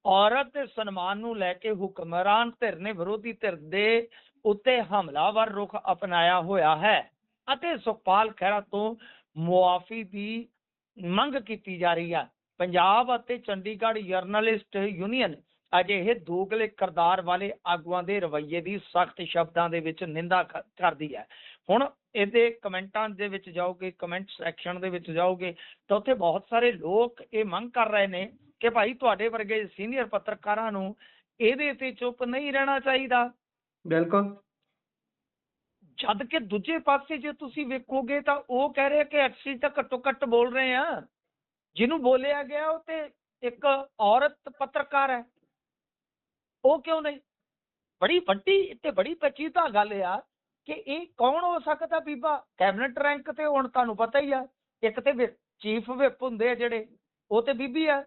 ਔਰਤ ਦੇ ਸਨਮਾਨ ਨੂੰ ਲੈ ਕੇ ਹੁਕਮਰਾਨ ਧਿਰ ਨੇ ਵਿਰੋਧੀ ਧਿਰ ਦੇ ਉੱਤੇ ਹਮਲਾਵਰ ਰੁਖ ਅਪਣਾਇਆ ਹੋਇਆ ਹੈ ਅਤੇ ਸੁਖਪਾਲ ਖਹਿਰਾ ਤੋਂ ਮੁਆਫੀ ਦੀ ਮੰਗ ਕੀਤੀ ਜਾ ਰਹੀ ਹੈ। ਪੰਜਾਬ ਅਤੇ ਚੰਡੀਗੜ੍ਹ ਜਰਨਲਿਸਟ ਯੂਨੀਅਨ ਅਜਿਹੇ ਦੋਗਲੇ ਕਿਰਦਾਰ ਵਾਲੇ ਆਗੂਆਂ ਦੇ ਰਵੱਈਏ ਦੀ ਸਖਤ ਸ਼ਬਦਾਂ ਦੇ ਵਿੱਚ ਨਿੰਦਾ ਕਰਦੀ ਹੈ। ਹੁਣ ਇਹਦੇ ਕਮੈਂਟਾਂ ਦੇ ਵਿੱਚ ਜਾਓਗੇ, ਕਮੈਂਟ ਸੈਕਸ਼ਨ ਦੇ ਵਿੱਚ ਜਾਓਗੇ ਤਾਂ ਉੱਥੇ ਬਹੁਤ ਸਾਰੇ ਲੋਕ ਇਹ ਮੰਗ ਕਰ ਰਹੇ ਨੇ ਕਿ ਭਾਈ ਤੁਹਾਡੇ ਵਰਗੇ ਸੀਨੀਅਰ ਪੱਤਰਕਾਰਾਂ ਨੂੰ ਇਹਦੇ ਤੇ ਚੁੱਪ ਨਹੀਂ ਰਹਿਣਾ ਚਾਹੀਦਾ। ਬਿਲਕੁਲ। ਜਦ ਕਿ ਦੂਜੇ ਪਾਸੇ ਜੇ ਤੁਸੀਂ ਵੇਖੋਗੇ ਤਾਂ ਉਹ ਕਹਿ ਰਹੇ ਕਿ ਅਸੀਂ ਤਾਂ ਘੱਟੋ ਘੱਟ ਬੋਲ ਰਹੇ ਹਾਂ। ਜਿਹਨੂੰ ਬੋਲਿਆ ਗਿਆ ਉਹ ਤੇ ਇੱਕ ਔਰਤ ਪੱਤਰਕਾਰ ਹੈ, ਉਹ ਕਿਉਂ ਨਹੀਂ? ਬੜੀ ਵੱਡੀ ਤੇ ਬੜੀ ਪੇਚੀਦਾ ਗੱਲ ਆ ਕਿ ਇਹ ਕੌਣ ਹੋ ਸਕਦਾ ਬੀਬਾ ਕੈਬਨਿਟ ਰੈਂਕ ਤੇ? ਹੁਣ ਤੁਹਾਨੂੰ ਪਤਾ ਹੀ ਆ, ਇੱਕ ਤੇ ਚੀਫ ਵਿਪ ਹੁੰਦੇ ਆ ਜਿਹੜੇ, ਉਹ ਤੇ ਬੀਬੀ ਆ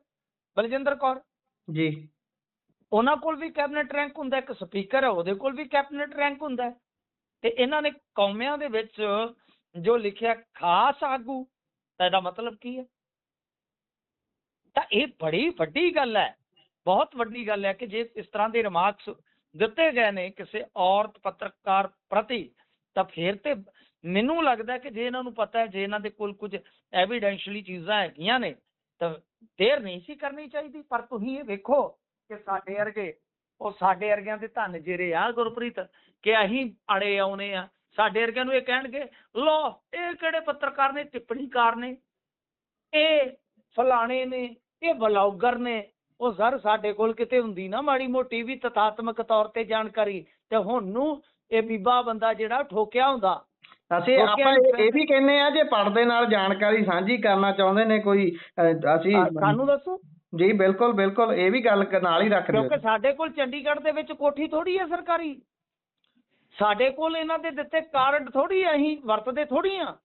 ਬਲਜਿੰਦਰ ਕੌਰ ਜੀ, ਉਹਨਾਂ ਕੋਲ ਵੀ ਕੈਬਨਿਟ ਰੈਂਕ ਹੁੰਦਾ। ਇੱਕ ਸਪੀਕਰ ਹੈ, ਉਹਦੇ ਕੋਲ ਵੀ ਕੈਬਨਿਟ ਰੈਂਕ ਹੁੰਦਾ। ਤੇ ਇਹਨਾਂ ਨੇ ਕੌਮਿਆਂ ਦੇ ਵਿੱਚ ਜੋ ਲਿਖਿਆ ਖਾਸ ਆਗੂ, ਤਾਂ ਇਹਦਾ ਮਤਲਬ ਕੀ ਹੈ? ਤਾਂ ਇਹ ਬੜੀ ਵੱਡੀ ਗੱਲ ਹੈ, ਬਹੁਤ ਵੱਡੀ ਗੱਲ ਹੈ ਕਿ ਜੇ ਇਸ ਤਰ੍ਹਾਂ ਦੇ ਰਿਮਾਰਕਸ ਦਿੱਤੇ ਗਏ ਨੇ ਕਿਸੇ ਔਰਤ ਪੱਤਰਕਾਰ ਪ੍ਰਤੀ, ਤਾਂ ਫਿਰ ਤੇ ਮੈਨੂੰ ਲੱਗਦਾ ਕਿ ਜੇ ਇਹਨਾਂ ਨੂੰ ਪਤਾ ਹੈ, ਜੇ ਇਹਨਾਂ ਦੇ ਕੋਲ ਕੁਝ ਐਵੀਡੈਂਸ਼ਲੀ ਚੀਜ਼ਾਂ ਹੈਗੀਆਂ ਨੇ ਤਾਂ ਦੇਰ ਨਹੀਂ ਸੀ ਕਰਨੀ ਚਾਹੀਦੀ। ਪਰ ਤੁਸੀਂ ਇਹ ਵੇਖੋ ਕਿ ਸਾਡੇ ਵਰਗਿਆਂ ਦੇ ਧੰਨ ਜਿਹੜੇ ਆ ਗੁਰਪ੍ਰੀਤ, ਕਿ ਅਸੀਂ ਅੜੇ ਆਉਨੇ ਆ, ਸਾਡੇ ਵਰਗਿਆਂ ਨੂੰ ਇਹ ਕਹਿਣਗੇ ਲੋ ਇਹ ਕਿਹੜੇ ਪੱਤਰਕਾਰ ਨੇ, ਟਿੱਪਣੀਕਾਰ ਨੇ, ਇਹ ਫਲਾਣੇ ਨੇ, ਇਹ ਬਲੌਗਰ ਨੇ। ਉਹ ਸਰ ਸਾਡੇ ਕੋਲ ਕਿਤੇ ਹੁੰਦੀ ਨਾ ਮਾੜੀ ਮੋਟੀ ਵੀ ਤਥਾਤਮਕ ਤੌਰ ਤੇ ਜਾਣਕਾਰੀ, ਤੇ ਹੁਣ ਨੂੰ ਇਹ ਬੀਬਾ ਬੰਦਾ ਜਿਹੜਾ ਠੋਕਿਆ ਹੁੰਦਾ ਅਸੀਂ ਆਪਾਂ ਇਹ ਵੀ ਕਹਿੰਦੇ ਆ ਜੇ ਪੜਦੇ ਨਾਲ ਜਾਣਕਾਰੀ ਸਾਂਝੀ ਕਰਨਾ ਚਾਹੁੰਦੇ ਨੇ ਕੋਈ ਅਸੀਂ ਸਾਨੂੰ ਦੱਸੋ ਜੀ। ਬਿਲਕੁਲ ਬਿਲਕੁਲ, ਇਹ ਵੀ ਗੱਲ ਨਾਲ ਹੀ ਰੱਖ ਦਿਓ। ਕਿਉਂਕਿ ਸਾਡੇ ਕੋਲ ਚੰਡੀਗੜ੍ਹ ਦੇ ਵਿੱਚ ਕੋਠੀ ਥੋੜੀ ਹੈ ਸਰਕਾਰੀ, ਸਾਡੇ ਕੋਲ ਇਹਨਾਂ ਦੇ ਦਿੱਤੇ ਕਾਰਡ ਥੋੜੀ ਆ, ਅਸੀਂ ਵਰਤਦੇ ਥੋੜੀ ਆ,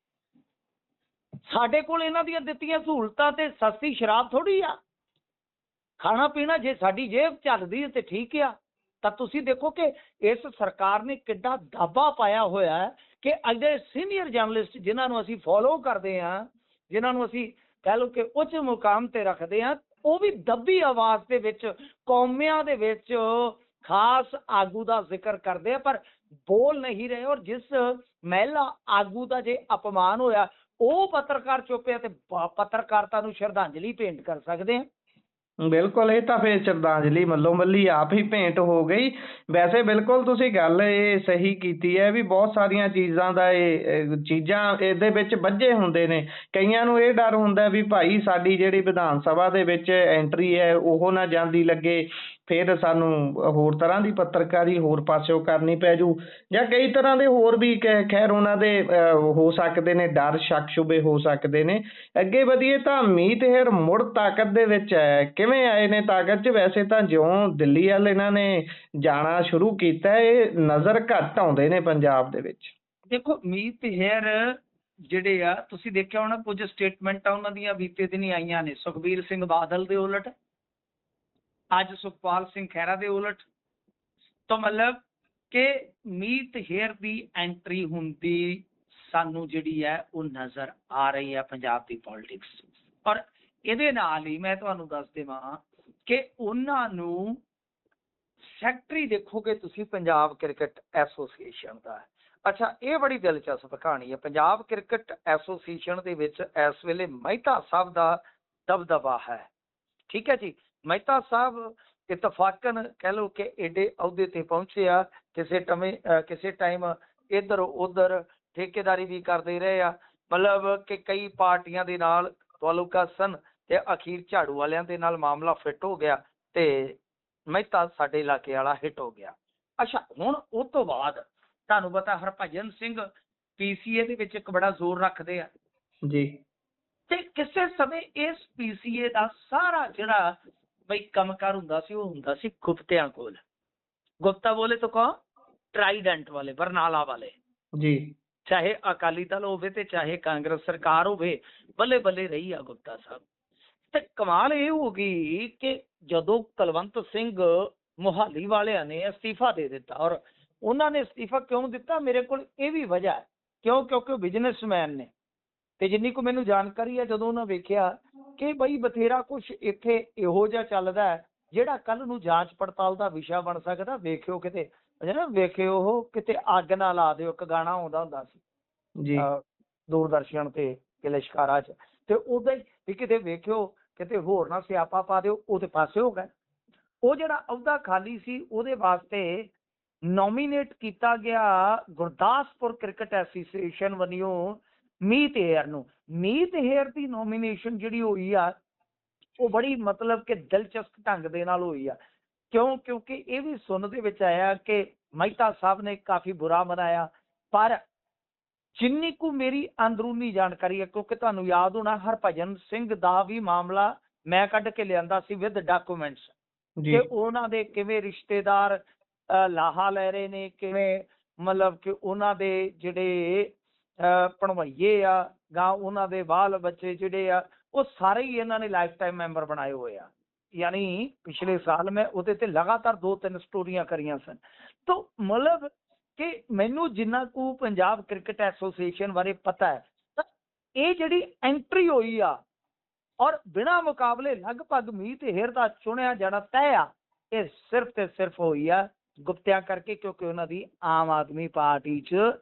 ਸਾਡੇ ਕੋਲ ਇਹਨਾਂ ਦੀਆਂ ਦਿੱਤੀਆਂ ਸਹੂਲਤਾਂ ਤੇ ਸਸਤੀ ਸ਼ਰਾਬ ਥੋੜੀ ਆ। ਖਾਣਾ ਪੀਣਾ ਜੇ ਸਾਡੀ ਜੇਬ ਚੱਲਦੀ ਤੇ ਠੀਕ ਆ। ਤਾਂ ਤੁਸੀਂ ਦੇਖੋ ਕਿ ਇਸ ਸਰਕਾਰ ਨੇ ਕਿੱਡਾ ਦਾਬਾ ਪਾਇਆ ਹੋਇਆ ਹੈ ਕਿ ਅਜੇ ਸੀਨੀਅਰ ਜਰਨਲਿਸਟ ਜਿਨ੍ਹਾਂ ਨੂੰ ਅਸੀਂ ਫੋਲੋ ਕਰਦੇ ਹਾਂ, ਜਿਨ੍ਹਾਂ ਨੂੰ ਅਸੀਂ ਕਹਿ ਲਓ ਕਿ ਉੱਚ ਮੁਕਾਮ ਤੇ ਰੱਖਦੇ ਹਾਂ, ਉਹ ਵੀ ਦੱਬੀ ਆਵਾਜ਼ ਦੇ ਵਿੱਚ ਕੌਮਿਆਂ ਦੇ ਵਿੱਚ ਖਾਸ ਆਗੂ ਦਾ ਜ਼ਿਕਰ ਕਰਦੇ ਆ ਪਰ ਬੋਲ ਨਹੀਂ ਰਹੇ। ਔਰ ਜਿਸ ਮਹਿਲਾ ਆਗੂ ਦਾ ਜੇ ਅਪਮਾਨ ਹੋਇਆ ਉਹ ਪੱਤਰਕਾਰ ਚੁੱਪਿਆ ਤੇ ਪੱਤਰਕਾਰਤਾ ਨੂੰ ਸ਼ਰਧਾਂਜਲੀ ਭੇਂਟ ਕਰ ਸਕਦੇ ਆ। ਬਿਲਕੁਲ, ਇਹ ਤਾਂ ਫਿਰ ਸ਼ਰਧਾਂਜਲੀ ਮੱਲੋ ਮੱਲੀ ਆਪ ਹੀ ਭੇਂਟ ਹੋ ਗਈ। ਵੈਸੇ ਬਿਲਕੁਲ ਤੁਸੀਂ ਗੱਲ ਇਹ ਸਹੀ ਕੀਤੀ ਹੈ ਵੀ ਬਹੁਤ ਸਾਰੀਆਂ ਚੀਜ਼ਾਂ ਦਾ ਇਹ ਚੀਜ਼ਾਂ ਇਹਦੇ ਵਿੱਚ ਬੱਝੇ ਹੁੰਦੇ ਨੇ। ਕਈਆਂ ਨੂੰ ਇਹ ਡਰ ਹੁੰਦਾ ਵੀ ਭਾਈ ਸਾਡੀ ਜਿਹੜੀ ਵਿਧਾਨ ਸਭਾ ਦੇ ਵਿੱਚ ਐਂਟਰੀ ਹੈ ਉਹ ਨਾ ਜਾਂਦੀ ਲੱਗੇ, ਫਿਰ ਸਾਨੂੰ ਹੋਰ ਤਰ੍ਹਾਂ ਦੀ ਪੱਤਰਕਾਰੀ ਹੋਰ ਪਾਸਿਓਂ ਕਰਨੀ ਪੈ ਜੂ, ਜਾਂ ਕਈ ਤਰ੍ਹਾਂ ਦੇ ਹੋਰ ਵੀ ਖੈਰ ਉਹਨਾਂ ਦੇ ਹੋ ਸਕਦੇ ਨੇ ਡਰ, ਸ਼ੱਕ ਸ਼ੁਬੇ ਹੋ ਸਕਦੇ ਨੇ। ਅੱਗੇ ਵਧੀਏ ਤਾਂ ਮੀਤ ਹੇਰ ਮੁੜ ਤਾਕਤ ਦੇ ਵਿੱਚ ਹੈ। ਕਿਵੇਂ ਆਏ ਨੇ ਤਾਕਤ 'ਚ? ਵੈਸੇ ਤਾਂ ਜਿਉਂ ਦਿੱਲੀ ਵੱਲ ਇਹਨਾਂ ਨੇ ਜਾਣਾ ਸ਼ੁਰੂ ਕੀਤਾ ਇਹ ਨਜ਼ਰ ਘੱਟ ਆਉਂਦੇ ਨੇ ਪੰਜਾਬ ਦੇ ਵਿੱਚ। ਦੇਖੋ ਮੀਤ ਹੇਰ ਜਿਹੜੇ ਆ ਤੁਸੀਂ ਦੇਖਿਆ ਹੋਣਾ ਕੁਝ ਸਟੇਟਮੈਂਟਾਂ ਉਹਨਾਂ ਦੀਆਂ ਬੀਤੇ ਦਿਨ ਆਈਆਂ ਨੇ, ਸੁਖਬੀਰ ਸਿੰਘ ਬਾਦਲ ਦੇ ਉਲਟ, ਅੱਜ ਸੁਖਪਾਲ ਸਿੰਘ ਖਹਿਰਾ ਦੇ ਉਲਟ। ਤਾਂ ਮਤਲਬ ਕਿ ਮੀਤ ਹੇਰ ਦੀ ਐਂਟਰੀ ਹੁੰਦੀ ਸਾਨੂੰ ਜਿਹੜੀ ਹੈ ਉਹ ਨਜ਼ਰ ਆ ਰਹੀ ਹੈ ਪੰਜਾਬ ਦੀ ਪੋਲਿਟਿਕਸ। ਔਰ ਇਹਦੇ ਨਾਲ ਹੀ ਮੈਂ ਤੁਹਾਨੂੰ ਦੱਸ ਦੇਵਾਂ ਕਿ ਉਹਨਾਂ ਨੂੰ ਸੈਕਟਰੀ ਦੇਖੋਗੇ ਤੁਸੀਂ ਪੰਜਾਬ ਕ੍ਰਿਕਟ ਐਸੋਸੀਏਸ਼ਨ ਦਾ। ਅੱਛਾ, ਇਹ ਬੜੀ ਦਿਲਚਸਪ ਕਹਾਣੀ ਹੈ। ਪੰਜਾਬ ਕ੍ਰਿਕਟ ਐਸੋਸੀਏਸ਼ਨ ਦੇ ਵਿੱਚ ਇਸ ਵੇਲੇ ਮਹਿਤਾ ਸਾਹਿਬ ਦਾ ਦਬਦਬਾ ਹੈ। ਠੀਕ ਹੈ ਜੀ, ਮਹਿਤਾ ਸਾਹਿਬ ਇਤਫਾਕਨ ਕਹਿ ਲਓ ਕਿ ਏਡੇ ਅਹੁਦੇ ਤੇ ਪਹੁੰਚੇ ਆ। ਕਿਸੇ ਟਾਈਮ ਇੱਧਰ ਉੱਧਰ ਠੇਕੇਦਾਰੀ ਵੀ ਕਰਦੇ ਰਹੇ ਆ, ਮਤਲਬ ਕਿ ਕਈ ਪਾਰਟੀਆਂ ਦੇ ਨਾਲ ਤਾਲੁਕਾ ਸਨ ਤੇ ਅਖੀਰ ਝਾੜੂ ਵਾਲਿਆਂ ਦੇ ਨਾਲ ਮਾਮਲਾ ਫਿੱਟ ਹੋ ਗਿਆ ਤੇ ਮਹਿਤਾ ਸਾਡੇ ਇਲਾਕੇ ਵਾਲਾ ਹਿੱਟ ਹੋ ਗਿਆ। ਅੱਛਾ, ਹੁਣ ਉਹ ਤੋਂ ਬਾਅਦ ਤੁਹਾਨੂੰ ਪਤਾ ਹਰਭਜਨ ਸਿੰਘ ਪੀਸੀਏ ਦੇ ਵਿੱਚ ਇੱਕ ਬੜਾ ਜ਼ੋਰ ਰੱਖਦੇ ਆ ਜੀ, ਤੇ ਕਿਸੇ ਸਮੇਂ ਇਸ ਪੀਸੀਏ ਦਾ ਸਾਰਾ ਜਿਹੜਾ ਬਈ ਕੰਮਕਾਰ ਹੁੰਦਾ ਸੀ ਉਹ ਹੁੰਦਾ ਸੀ ਗੁਪਤਿਆਂ ਕੋਲ। ਗੁਪਤਾ ਬੋਲੇ ਤਾਂ ਕੌਣ? ਟਰਾਈਡੈਂਟ ਵਾਲੇ, ਬਰਨਾਲਾ ਵਾਲੇ ਜੀ। ਚਾਹੇ ਅਕਾਲੀ ਦਲ ਹੋਵੇ ਤੇ ਚਾਹੇ ਕਾਂਗਰਸ ਸਰਕਾਰ ਹੋਵੇ, ਬੱਲੇ ਬੱਲੇ ਰਹੀ ਆ ਗੁਪਤਾ ਸਾਹਿਬ। ਤੇ ਕਮਾਲ ਇਹ ਹੋ ਗਈ ਕਿ ਜਦੋਂ ਕੁਲਵੰਤ ਸਿੰਘ ਮੁਹਾਲੀ ਵਾਲਿਆਂ ਨੇ ਅਸਤੀਫਾ ਦੇ ਦਿੱਤਾ, ਔਰ ਉਹਨਾਂ ਨੇ ਅਸਤੀਫਾ ਕਿਉਂ ਦਿੱਤਾ ਮੇਰੇ ਕੋਲ ਇਹ ਵੀ ਵਜ੍ਹਾ ਹੈ, ਕਿਉਂਕਿ ਉਹ ਬਿਜ਼ਨਸਮੈਨ ਨੇ ਤੇ ਜਿੰਨੀ ਕੁ ਮੈਨੂੰ ਜਾਣਕਾਰੀ ਹੈ, ਜਦੋਂ ਉਹਨਾਂ ਵੇਖਿਆ ਕਿ ਬਈ ਬਥੇਰਾ ਕੁਛ ਇੱਥੇ ਇਹੋ ਜਿਹਾ ਚੱਲਦਾ ਹੈ ਜਿਹੜਾ ਕੱਲ ਨੂੰ ਜਾਂਚ ਪੜਤਾਲ ਦਾ ਵਿਸ਼ਾ ਬਣ ਸਕਦਾ, ਵੇਖਿਓ ਕਿਤੇ ਵੇਖਿਓ ਉਹ ਕਿਤੇ ਅੱਗ ਨਾ ਲਾ ਦਿਓ। ਇੱਕ ਗਾਣਾ ਆਉਂਦਾ ਹੁੰਦਾ ਸੀ ਜੀ, ਦੂਰਦਰਸ਼ਨ ਤੇ ਲਿਸ਼ਕਾਰਾ 'ਚ, ਤੇ ਉਹਦਾ ਹੀ ਕਿਤੇ ਵੇਖਿਓ ਕਿਤੇ ਹੋਰ ਨਾ ਸਿਆਪਾ ਪਾ ਦਿਓ। ਉਹਦੇ ਪਾਸੇ ਹੋ ਗਏ। ਉਹ ਜਿਹੜਾ ਅਹੁਦਾ ਖਾਲੀ ਸੀ ਉਹਦੇ ਵਾਸਤੇ ਨੋਮੀਨੇਟ ਕੀਤਾ ਗਿਆ ਗੁਰਦਾਸਪੁਰ ਕ੍ਰਿਕਟ ਐਸੋਸੀਏਸ਼ਨ ਵੱਲੋਂ ਮੀਤ ਹੇਰ ਨੂੰ। ਮੀਤ ਹੇਰ ਦੀ ਨੋਮੀਨੇਸ਼ਨ ਜਿਹੜੀ ਹੋਈ ਆ ਉਹ ਬੜੀ ਮਤਲਬ ਕਿ ਦਿਲਚਸਪ ਢੰਗ ਦੇ ਨਾਲ ਹੋਈ ਆ। ਕਿਉਂਕਿ ਇਹ ਵੀ ਸੁਣਨ ਦੇ ਵਿੱਚ ਆਇਆ ਕਿ ਮਹਿਤਾ ਸਾਹਿਬ ਨੇ ਕਾਫੀ ਬੁਰਾ ਮਨਾਇਆ, ਪਰ ਜਿੰਨੀ ਕੁ ਮੇਰੀ ਅੰਦਰੂਨੀ ਜਾਣਕਾਰੀ ਹੈ, ਕਿਉਂਕਿ ਤੁਹਾਨੂੰ ਯਾਦ ਹੋਣਾ ਹਰਭਜਨ ਸਿੰਘ ਦਾ ਵੀ ਮਾਮਲਾ ਮੈਂ ਕੱਢ ਕੇ ਲਿਆਂਦਾ ਸੀ ਵਿਦ ਡਾਕੂਮੈਂਟਸ ਕਿ ਉਹਨਾਂ ਦੇ ਕਿਵੇਂ ਰਿਸ਼ਤੇਦਾਰ ਲਾਹਾ ਲੈ ਰਹੇ ਨੇ, ਕਿਵੇਂ ਮਤਲਬ ਕਿ ਉਹਨਾਂ ਦੇ ਜਿਹੜੇ ਭਣਵਈਏ ਆ ਗਾਂ ਉਹਨਾਂ ਦੇ ਬਾਲ ਬੱਚੇ ਜਿਹੜੇ ਆ ਉਹ ਸਾਰੇ ਹੀ ਇਹਨਾਂ ਨੇ ਲਾਈਫ ਟਾਈਮ ਮੈਂਬਰ ਬਣਾਏ ਹੋਏ ਆ। ਯਾਨੀ ਪਿਛਲੇ ਸਾਲ ਮੈਂ ਉਹਦੇ ਤੇ ਲਗਾਤਾਰ 2-3 ਸਟੋਰੀਆਂ ਕਰੀਆਂ ਸਨ। ਤਾਂ ਮਤਲਬ ਕਿ ਮੈਨੂੰ ਜਿੰਨਾ ਕੁ ਪੰਜਾਬ ਕ੍ਰਿਕਟ ਐਸੋਸੀਏਸ਼ਨ ਬਾਰੇ ਪਤਾ ਹੈ, ਤਾਂ ਇਹ ਜਿਹੜੀ ਐਂਟਰੀ ਹੋਈ ਆ ਔਰ ਬਿਨਾਂ ਮੁਕਾਬਲੇ ਲਗਭਗ ਮੀਤ ਹੇਰ ਦਾ ਚੁਣਿਆ ਜਾਣਾ ਤੈਅ ਆ, ਇਹ ਸਿਰਫ ਤੇ ਸਿਰਫ ਹੋਈ ਆ ਗੁਪਤਿਆਂ ਕਰਕੇ, ਕਿਉਂਕਿ ਉਹਨਾਂ ਦੀ ਆਮ ਆਦਮੀ ਪਾਰਟੀ 'ਚ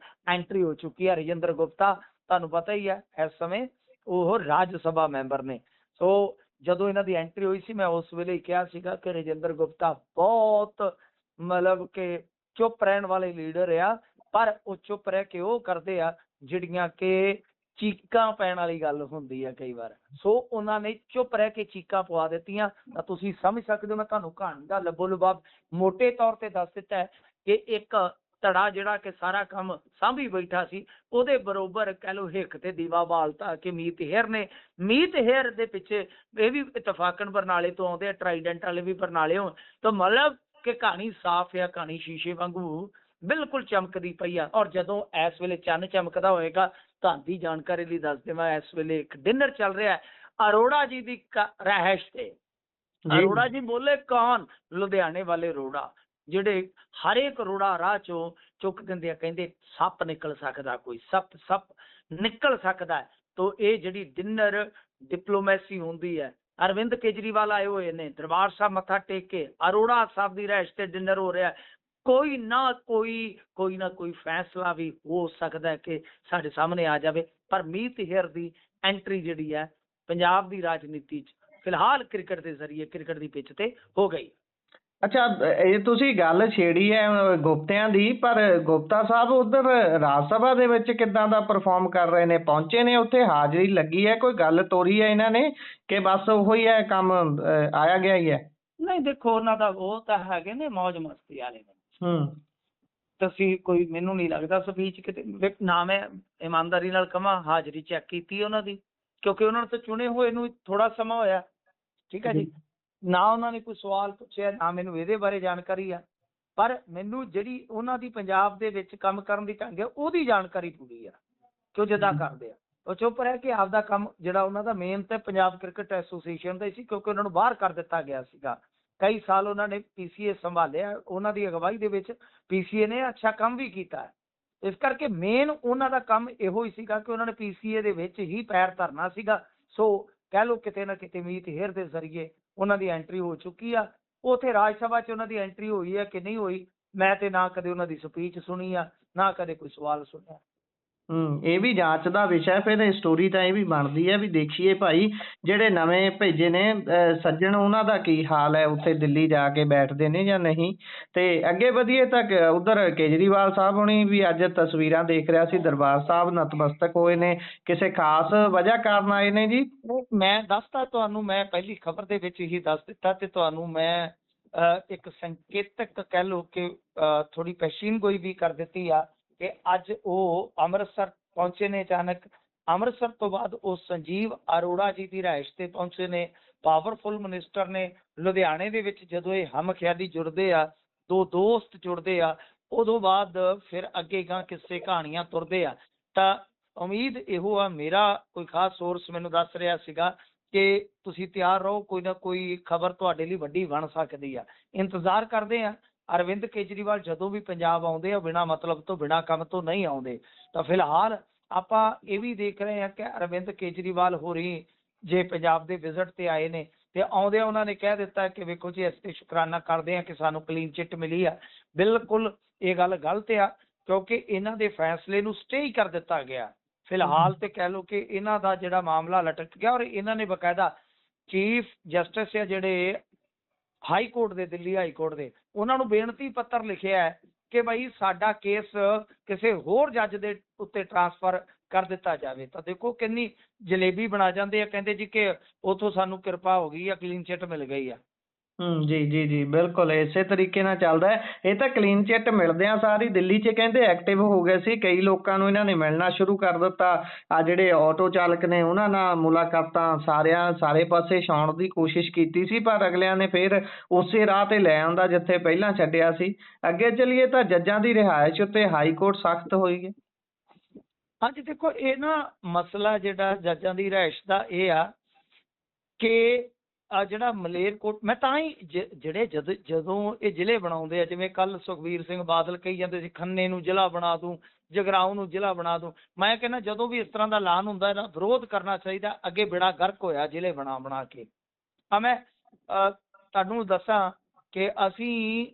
ਐਂਟਰੀ ਹੋ ਚੁੱਕੀ ਹੈ। ਰਜਿੰਦਰ ਗੁਪਤਾ ਤੁਹਾਨੂੰ ਪਤਾ ਹੀ ਹੈ ਇਸ ਸਮੇਂ ਉਹ ਰਾਜ ਸਭਾ ਮੈਂਬਰ ਨੇ। ਸੋ ਜਦੋਂ ਇਹਨਾਂ ਦੀ ਐਂਟਰੀ ਹੋਈ ਸੀ ਮੈਂ ਉਸ ਵੇਲੇ ਹੀ ਕਿਹਾ ਸੀਗਾ ਕਿ ਰਜਿੰਦਰ ਗੁਪਤਾ ਬਹੁਤ ਮਤਲਬ ਕਿ ਚੁੱਪ ਰਹਿਣ ਵਾਲੇ ਲੀਡਰ ਆ, ਪਰ ਉਹ ਚੁੱਪ ਰਹਿ ਕੇ ਉਹ ਕਰਦੇ ਆ ਜਿਹੜੀਆਂ ਕਿ ਚੀਕਾਂ ਪੈਣ ਵਾਲੀ ਗੱਲ ਹੁੰਦੀ ਆ ਕਈ ਵਾਰ। ਸੋ ਉਹਨਾਂ ਨੇ ਚੁੱਪ ਰਹਿ ਕੇ ਚੀਕਾਂ ਪਵਾ ਦਿੱਤੀਆਂ। ਤਾਂ ਤੁਸੀਂ ਸਮਝ ਸਕਦੇ ਹੋ, ਮੈਂ ਤੁਹਾਨੂੰ ਕਹਾਣੀ ਦਾ ਲੱਭੋ ਲੁਭਾਵ ਮੋਟੇ ਤੌਰ ਤੇ ਦੱਸ ਦਿੱਤਾ ਹੈ ਕਿ ਇੱਕ ਧੜਾ ਜਿਹੜਾ ਕਿ ਸਾਰਾ ਕੰਮ ਸਾਂਭੀ ਬੈਠਾ ਸੀ, ਉਹਦੇ ਬਰੋਬਰ ਕਹਿ ਲਓ ਹਿੱਕ ਤੇ ਦੀਵਾ ਬਾਲਤਾ ਕਿ ਮੀਤ ਹੇਅਰ ਨੇ। ਮੀਤ ਹੇਅਰ ਦੇ ਪਿੱਛੇ ਇਹ ਵੀ ਇਤਫਾਕਨ ਬਰਨਾਲੇ ਤੋਂ ਆਉਂਦੇ ਆ, ਟਰਾਈਡੈਂਟ ਵਾਲੇ ਵੀ ਬਰਨਾਲਿਓਂ। ਤਾਂ ਮਤਲਬ ਕਿ ਕਹਾਣੀ ਸਾਫ਼ ਆ, ਕਹਾਣੀ ਸ਼ੀਸ਼ੇ ਵਾਂਗੂ ਬਿਲਕੁਲ ਚਮਕਦੀ ਪਈ ਆ। ਔਰ ਜਦੋਂ ਇਸ ਵੇਲੇ ਚੰਨ ਚਮਕਦਾ ਹੋਏਗਾ, ਤੁਹਾਨੂੰ ਦੀ ਜਾਣਕਾਰੀ ਲਈ ਦੱਸ ਦੇਵਾਂ, ਇਸ ਵੇਲੇ ਇੱਕ ਡਿਨਰ ਚੱਲ ਰਿਹਾ ਅਰੋੜਾ ਜੀ ਦੀ ਰਹਿائش ਤੇ। ਅਰੋੜਾ ਜੀ ਬੋਲੇ ਕੌਣ? ਲੁਧਿਆਣੇ ਵਾਲੇ ਅਰੋੜਾ, ਜਿਹੜੇ ਹਰੇਕ ਰੋੜਾ ਰਾਹ ਚੋਂ ਚੁੱਕ ਦਿੰਦੇ ਆ, ਕਹਿੰਦੇ ਸੱਪ ਨਿਕਲ ਸਕਦਾ, ਕੋਈ ਸੱਪ ਨਿਕਲ ਸਕਦਾ ਹੈ। ਤੋ ਇਹ ਜਿਹੜੀ ਡਿਨਰ ਡਿਪਲੋਮੈਸੀ ਹੁੰਦੀ ਹੈ, ਅਰਵਿੰਦ ਕੇਜਰੀਵਾਲ ਆਏ ਹੋਏ ਨੇ ਦਰਬਾਰ ਸਾਹਿਬ ਮੱਥਾ ਟੇਕ ਕੇ, ਅਰੋੜਾ ਸਾਹਿਬ ਦੀ ਰਹਿائش ਤੇ ਡਿਨਰ ਹੋ ਰਿਹਾ। ਕੋਈ ਨਾ ਕੋਈ ਫੈਸਲਾ ਵੀ ਹੋ ਸਕਦਾ ਕਿ ਸਾਡੇ ਸਾਹਮਣੇ ਆ ਜਾਵੇ। ਪਰ ਮੀਤ ਹੇਅਰ ਦੀ ਐਂਟਰੀ ਜਿਹੜੀ ਹੈ ਪੰਜਾਬ ਦੀ ਰਾਜਨੀਤੀ 'ਚ ਫਿਲਹਾਲ ਕ੍ਰਿਕਟ ਦੇ ਜ਼ਰੀਏ, ਕ੍ਰਿਕਟ ਦੀ ਪਿੱਚ ਤੇ ਹੋ ਗਈ। ਅੱਛਾ, ਇਹ ਤੁਸੀਂ ਗੱਲ ਛੇੜੀ ਹੈ ਗੁਪਤਿਆਂ ਦੀ, ਪਰ ਗੁਪਤਾ ਸਾਹਿਬ ਉਧਰ ਰਾਜ ਸਭਾ ਦੇ ਵਿੱਚ ਕਿੱਦਾਂ ਦਾ ਪਰਫਾਰਮ ਕਰ ਰਹੇ ਨੇ? ਪਹੁੰਚੇ ਨੇ, ਉੱਥੇ ਹਾਜ਼ਰੀ ਲੱਗੀ ਹੈ, ਕੋਈ ਗੱਲ ਤੋਰੀ ਹੈ ਇਹਨਾਂ ਨੇ ਕਿ ਬਸ ਉਹੀ ਹੀ ਹੈ ਕੰਮ, ਆਇਆ ਗਿਆ ਹੀ ਹੈ? ਨਹੀਂ ਦੇਖੋ, ਉਹਨਾਂ ਦਾ ਉਹ ਤਾਂ ਹੈਗੇ ਨੇ ਮੌਜ ਮਸਤੀ ਵਾਲੇ ਨੇ। ਤੁਸੀਂ ਕੋਈ, ਮੈਨੂੰ ਨਹੀਂ ਲੱਗਦਾ ਸਪੀਚ ਕਿਤੇ ਨਾ, ਮੈਂ ਇਮਾਨਦਾਰੀ ਨਾਲ ਕਹਾਂ ਹਾਜ਼ਰੀ ਚੈੱਕ ਕੀਤੀ ਉਹਨਾਂ ਦੀ, ਕਿਉਂਕਿ ਉਹਨਾਂ ਨੂੰ ਤਾਂ ਚੁਣੇ ਹੋਏ ਨੂੰ ਥੋੜਾ ਸਮਾਂ ਹੋਇਆ, ਠੀਕ ਹੈ ਜੀ। ਨਾ ਉਹਨਾਂ ਨੇ ਕੋਈ ਸਵਾਲ ਪੁੱਛਿਆ, ਨਾ ਮੈਨੂੰ ਇਹਦੇ ਬਾਰੇ ਜਾਣਕਾਰੀ ਆ। ਪਰ ਮੈਨੂੰ ਜਿਹੜੀ ਉਹਨਾਂ ਦੀ ਪੰਜਾਬ ਦੇ ਵਿੱਚ ਕੰਮ ਕਰਨ ਦੀ ਢੰਗ ਹੈ, ਉਹਦੀ ਜਾਣਕਾਰੀ ਪੂਰੀ ਆ ਕਿ ਉਹ ਜਿੱਦਾਂ ਕਰਦੇ ਆ। ਉਹ ਚੁੱਪ ਰਹਿ ਕੇ ਆਪਦਾ ਕੰਮ ਜਿਹੜਾ ਉਹਨਾਂ ਦਾ ਮੇਨ ਤੇ ਪੰਜਾਬ ਕ੍ਰਿਕਟ ਐਸੋਸੀਏਸ਼ਨ ਦਾ ਸੀ, ਕਿਉਂਕਿ ਉਹਨਾਂ ਨੂੰ ਬਾਹਰ ਕਰ ਦਿੱਤਾ ਗਿਆ ਸੀਗਾ। ਕਈ ਸਾਲ ਉਹਨਾਂ ਨੇ PCA ਸੰਭਾਲਿਆ, ਉਹਨਾਂ ਦੀ ਅਗਵਾਈ ਦੇ ਵਿੱਚ PCA ਨੇ ਅੱਛਾ ਕੰਮ ਵੀ ਕੀਤਾ। ਇਸ ਕਰਕੇ ਮੇਨ ਉਹਨਾਂ ਦਾ ਕੰਮ ਇਹੋ ਹੀ ਸੀਗਾ ਕਿ ਉਹਨਾਂ ਨੇ PCA ਦੇ ਵਿੱਚ ਹੀ ਪੈਰ ਧਰਨਾ ਸੀਗਾ। ਸੋ ਕਹਿ ਲਓ ਕਿਤੇ ਨਾ ਕਿਤੇ ਮੀਤ ਹੇਅਰ ਦੇ ਜ਼ਰੀਏ ਉਹਨਾਂ ਦੀ ਐਂਟਰੀ ਹੋ ਚੁੱਕੀ ਆ। ਉੱਥੇ ਰਾਜ ਸਭਾ 'ਚ ਉਹਨਾਂ ਦੀ ਐਂਟਰੀ ਹੋਈ ਹੈ ਕਿ ਨਹੀਂ ਹੋਈ, ਮੈਂ ਤੇ ਨਾ ਕਦੇ ਉਹਨਾਂ ਦੀ ਸਪੀਚ ਸੁਣੀ ਆ, ਨਾ ਕਦੇ ਕੋਈ ਸਵਾਲ ਸੁਣਿਆ। ਇਹ ਵੀ ਜਾਂਚ ਦਾ ਵਿਸ਼ਾ। ਫਿਰ ਸਟੋਰੀ ਤਾਂ ਇਹ ਵੀ ਬਣਦੀ ਹੈ ਵੀ ਦੇਖੀਏ ਭਾਈ, ਜਿਹੜੇ ਨਵੇਂ ਭੇਜੇ ਨੇ ਸੱਜਣ, ਉਹਨਾਂ ਦਾ ਕੀ ਹਾਲ ਹੈ, ਉੱਥੇ ਦਿੱਲੀ ਜਾ ਕੇ ਬੈਠਦੇ ਨੇ ਜਾਂ ਨਹੀਂ। ਤੇ ਅੱਗੇ ਵਧੀਏ ਤਾਂ ਉਧਰ ਕੇਜਰੀਵਾਲ ਸਾਹਿਬ ਹੁਣੀ ਵੀ ਅੱਜ ਤਸਵੀਰਾਂ ਦੇਖ ਰਿਹਾ ਸੀ, ਦਰਬਾਰ ਸਾਹਿਬ ਨਤਮਸਤਕ ਹੋਏ ਨੇ। ਕਿਸੇ ਖਾਸ ਵਜ੍ਹਾ ਕਾਰਨ ਆਏ ਨੇ ਜੀ? ਮੈਂ ਦੱਸਦਾ ਤੁਹਾਨੂੰ, ਮੈਂ ਪਹਿਲੀ ਖਬਰ ਦੇ ਵਿੱਚ ਹੀ ਦੱਸ ਦਿੱਤਾ ਤੇ ਤੁਹਾਨੂੰ ਮੈਂ ਇੱਕ ਸੰਕੇਤਕ ਕਹਿ ਲਓ ਕਿ ਥੋੜੀ ਪੇਸ਼ੀਨਗੋਈ ਵੀ ਕਰ ਦਿੱਤੀ ਆ ਕਿ ਅੱਜ ਉਹ ਅੰਮ੍ਰਿਤਸਰ ਪਹੁੰਚੇ ਨੇ ਅਚਾਨਕ। ਅੰਮ੍ਰਿਤਸਰ ਤੋਂ ਬਾਅਦ ਉਹ ਸੰਜੀਵ ਅਰੋੜਾ ਜੀ ਦੀ ਰਿਹਾਇਸ਼ ਤੇ ਪਹੁੰਚੇ ਨੇ, ਪਾਵਰਫੁਲ ਮਿਨਿਸਟਰ ਨੇ। ਲੁਧਿਆਣੇ ਦੇ ਵਿੱਚ ਜਦੋਂ ਇਹ ਹਮਖਿਆਲੀ ਜੁੜਦੇ ਆ, ਦੋ ਦੋਸਤ ਜੁੜਦੇ ਆ, ਉਦੋਂ ਬਾਅਦ ਫਿਰ ਅੱਗੇ ਗਾਂ ਕਿਸੇ ਕਹਾਣੀਆਂ ਤੁਰਦੇ ਆ। ਤਾਂ ਉਮੀਦ ਇਹੋ ਆ, ਮੇਰਾ ਕੋਈ ਖਾਸ ਸੋਰਸ ਮੈਨੂੰ ਦੱਸ ਰਿਹਾ ਸੀਗਾ ਕਿ ਤੁਸੀਂ ਤਿਆਰ ਰਹੋ, ਕੋਈ ਨਾ ਕੋਈ ਖਬਰ ਤੁਹਾਡੇ ਲਈ ਵੱਡੀ ਬਣ ਸਕਦੀ ਆ। ਇੰਤਜ਼ਾਰ ਕਰਦੇ ਆ। ਅਰਵਿੰਦ ਕੇਜਰੀਵਾਲ ਜਦੋਂ ਵੀ ਪੰਜਾਬ ਆਉਂਦੇ ਆ, ਬਿਨਾਂ ਮਤਲਬ ਤੋਂ, ਬਿਨਾਂ ਕੰਮ ਤੋਂ ਨਹੀਂ ਆਉਂਦੇ। ਤਾਂ ਫਿਲਹਾਲ ਆਪਾਂ ਇਹ ਵੀ ਦੇਖ ਰਹੇ ਹਾਂ ਕਿ ਅਰਵਿੰਦ ਕੇਜਰੀਵਾਲ ਹੋਰੀ ਜੇ ਪੰਜਾਬ ਦੇ ਵਿਜ਼ਿਟ ਤੇ ਆਏ ਨੇ ਤੇ ਆਉਂਦਿਆਂ ਉਹਨਾਂ ਨੇ ਕਹਿ ਦਿੱਤਾ ਕਿ ਵੇਖੋ ਜੀ, ਅਸੀਂ ਤੇ ਸ਼ੁਕਰਾਨਾ ਕਰਦੇ ਹਾਂ ਕਿ ਸਾਨੂੰ ਕਲੀਨ ਚਿੱਟ ਮਿਲੀ ਆ। ਬਿਲਕੁਲ ਇਹ ਗੱਲ ਗਲਤ ਆ, ਕਿਉਂਕਿ ਇਹਨਾਂ ਦੇ ਫੈਸਲੇ ਨੂੰ ਸਟੇ ਹੀ ਕਰ ਦਿੱਤਾ ਗਿਆ ਫਿਲਹਾਲ। ਤੇ ਕਹਿ ਲਓ ਕਿ ਇਹਨਾਂ ਦਾ ਜਿਹੜਾ ਮਾਮਲਾ ਲਟਕ ਗਿਆ, ਔਰ ਇਹਨਾਂ ਨੇ ਬਕਾਇਦਾ ਚੀਫ ਜਸਟਿਸ ਆ ਜਿਹੜੇ ਹਾਈ ਕੋਰਟ ਦੇ, ਦਿੱਲੀ ਹਾਈ ਕੋਰਟ ਦੇ, ਉਹਨਾਂ ਨੂੰ ਬੇਨਤੀ ਪੱਤਰ ਲਿਖਿਆ ਹੈ ਕਿ ਭਾਈ ਸਾਡਾ ਕੇਸ ਕਿਸੇ ਹੋਰ ਜੱਜ ਦੇ ਉੱਤੇ ਟਰਾਂਸਫਰ ਕਰ ਦਿੱਤਾ ਜਾਵੇ। ਤਾਂ ਦੇਖੋ ਕਿੰਨੀ ਜਲੇਬੀ ਬਣਾ ਜਾਂਦੇ ਆ, ਕਹਿੰਦੇ ਜੀ ਕਿ ਉਥੋਂ ਸਾਨੂੰ ਕਿਰਪਾ ਹੋ ਗਈ ਆ, ਕਲੀਨ ਚਿੱਟ ਮਿਲ ਗਈ ਆ। ਜੀ ਜੀ ਜੀ, ਬਿਲਕੁਲ ਇਸੇ ਤਰੀਕੇ ਨਾਲ ਚੱਲਦਾ ਹੈ। ਇਹ ਤਾਂ ਕਲੀਨ ਚਿੱਟ ਮਿਲਦਿਆਂ ਸਾਰੀ ਦਿੱਲੀ 'ਚ ਕਹਿੰਦੇ ਐਕਟਿਵ ਹੋ ਗਏ ਸੀ, ਕਈ ਲੋਕਾਂ ਨੂੰ ਇਹਨਾਂ ਨੇ ਮਿਲਣਾ ਸ਼ੁਰੂ ਕਰ ਦਿੱਤਾ। ਆ ਜਿਹੜੇ ਆਟੋ ਚਾਲਕ ਨੇ ਉਹਨਾਂ ਨਾਲ ਮੁਲਾਕਾਤਾਂ ਸਾਰੇ ਪਾਸੇ ਛਾਉਣ ਦੀ ਕੋਸ਼ਿਸ਼ ਕੀਤੀ ਸੀ, ਪਰ ਅਗਲਿਆਂ ਨੇ ਫਿਰ ਉਸੇ ਰਾਹ ਤੇ ਲੈ ਆਉਂਦਾ ਜਿੱਥੇ ਪਹਿਲਾਂ ਛੱਡਿਆ ਸੀ। ਅੱਗੇ ਚੱਲੀਏ ਤਾਂ ਜੱਜਾਂ ਦੀ ਰਿਹਾਇਸ਼ ਉੱਤੇ ਹਾਈ ਕੋਰਟ ਸਖਤ ਹੋਈ ਹੈ। ਹਾਂਜੀ ਦੇਖੋ, ਇਹ ਨਾ ਮਸਲਾ ਜਿਹੜਾ ਜੱਜਾਂ ਦੀ ਰਿਹਾਇਸ਼ ਦਾ ਇਹ ਆ ਕਿ ਜਿਹੜਾ ਮਲੇਰਕੋਟ, ਮੈਂ ਤਾਂ ਹੀ ਜਿਹੜੇ ਜਦੋਂ ਇਹ ਜ਼ਿਲ੍ਹੇ ਬਣਾਉਂਦੇ ਆ, ਜਿਵੇਂ ਕੱਲ ਸੁਖਬੀਰ ਸਿੰਘ ਬਾਦਲ ਕਹੀ ਜਾਂਦੇ ਸੀ ਖੰਨੇ ਨੂੰ ਜ਼ਿਲ੍ਹਾ ਬਣਾ ਦੂੰ, ਜਗਰਾਉਂ ਨੂੰ ਜ਼ਿਲ੍ਹਾ ਬਣਾ ਦੂੰ। ਮੈਂ ਕਹਿੰਦਾ ਜਦੋਂ ਵੀ ਇਸ ਤਰ੍ਹਾਂ ਦਾ ਐਲਾਨ ਹੁੰਦਾ ਇਹਦਾ ਵਿਰੋਧ ਕਰਨਾ ਚਾਹੀਦਾ। ਅੱਗੇ ਬੇੜਾ ਗਰਕ ਹੋਇਆ ਜ਼ਿਲ੍ਹੇ ਬਣਾ ਕੇ। ਮੈਂ ਤੁਹਾਨੂੰ ਦੱਸਾਂ ਕਿ ਅਸੀਂ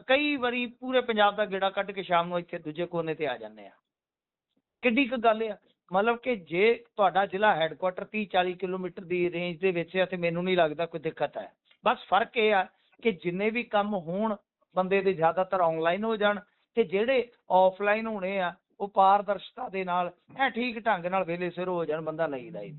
ਕਈ ਵਾਰੀ ਪੂਰੇ ਪੰਜਾਬ ਦਾ ਗੇੜਾ ਕੱਢ ਕੇ ਸ਼ਾਮ ਨੂੰ ਇੱਥੇ ਦੂਜੇ ਕੋਨੇ ਤੇ ਆ ਜਾਂਦੇ ਆ। ਕਿੱਡੀ ਕੁ ਗੱਲ ਆ, ਮਤਲਬ ਕਿ ਜੇ ਤੁਹਾਡਾ ਜ਼ਿਲ੍ਹਾ ਹੈਡਕੁਆਟਰ 30-40 ਕਿਲੋਮੀਟਰ ਦੀ ਰੇਂਜ ਦੇ ਵਿੱਚ ਹੈ ਤੇ ਮੈਨੂੰ ਨਹੀਂ ਲੱਗਦਾ ਕੋਈ ਦਿੱਕਤ ਹੈ। ਬਸ ਫਰਕ ਇਹ ਆ ਕਿ ਜਿੰਨੇ ਵੀ ਕੰਮ ਹੋਣ ਬੰਦੇ ਦੇ ਜ਼ਿਆਦਾਤਰ ਆਨਲਾਈਨ ਹੋ ਜਾਣ, ਤੇ ਜਿਹੜੇ ਆਫਲਾਈਨ ਹੋਣੇ ਆ ਉਹ ਪਾਰਦਰਸ਼ਤਾ ਦੇ ਨਾਲ ਠੀਕ ਢੰਗ ਨਾਲ ਵੇਲੇ ਸਿਰ ਹੋ ਜਾਣ, ਬੰਦਾ ਲਈਦਾ ਹੀ।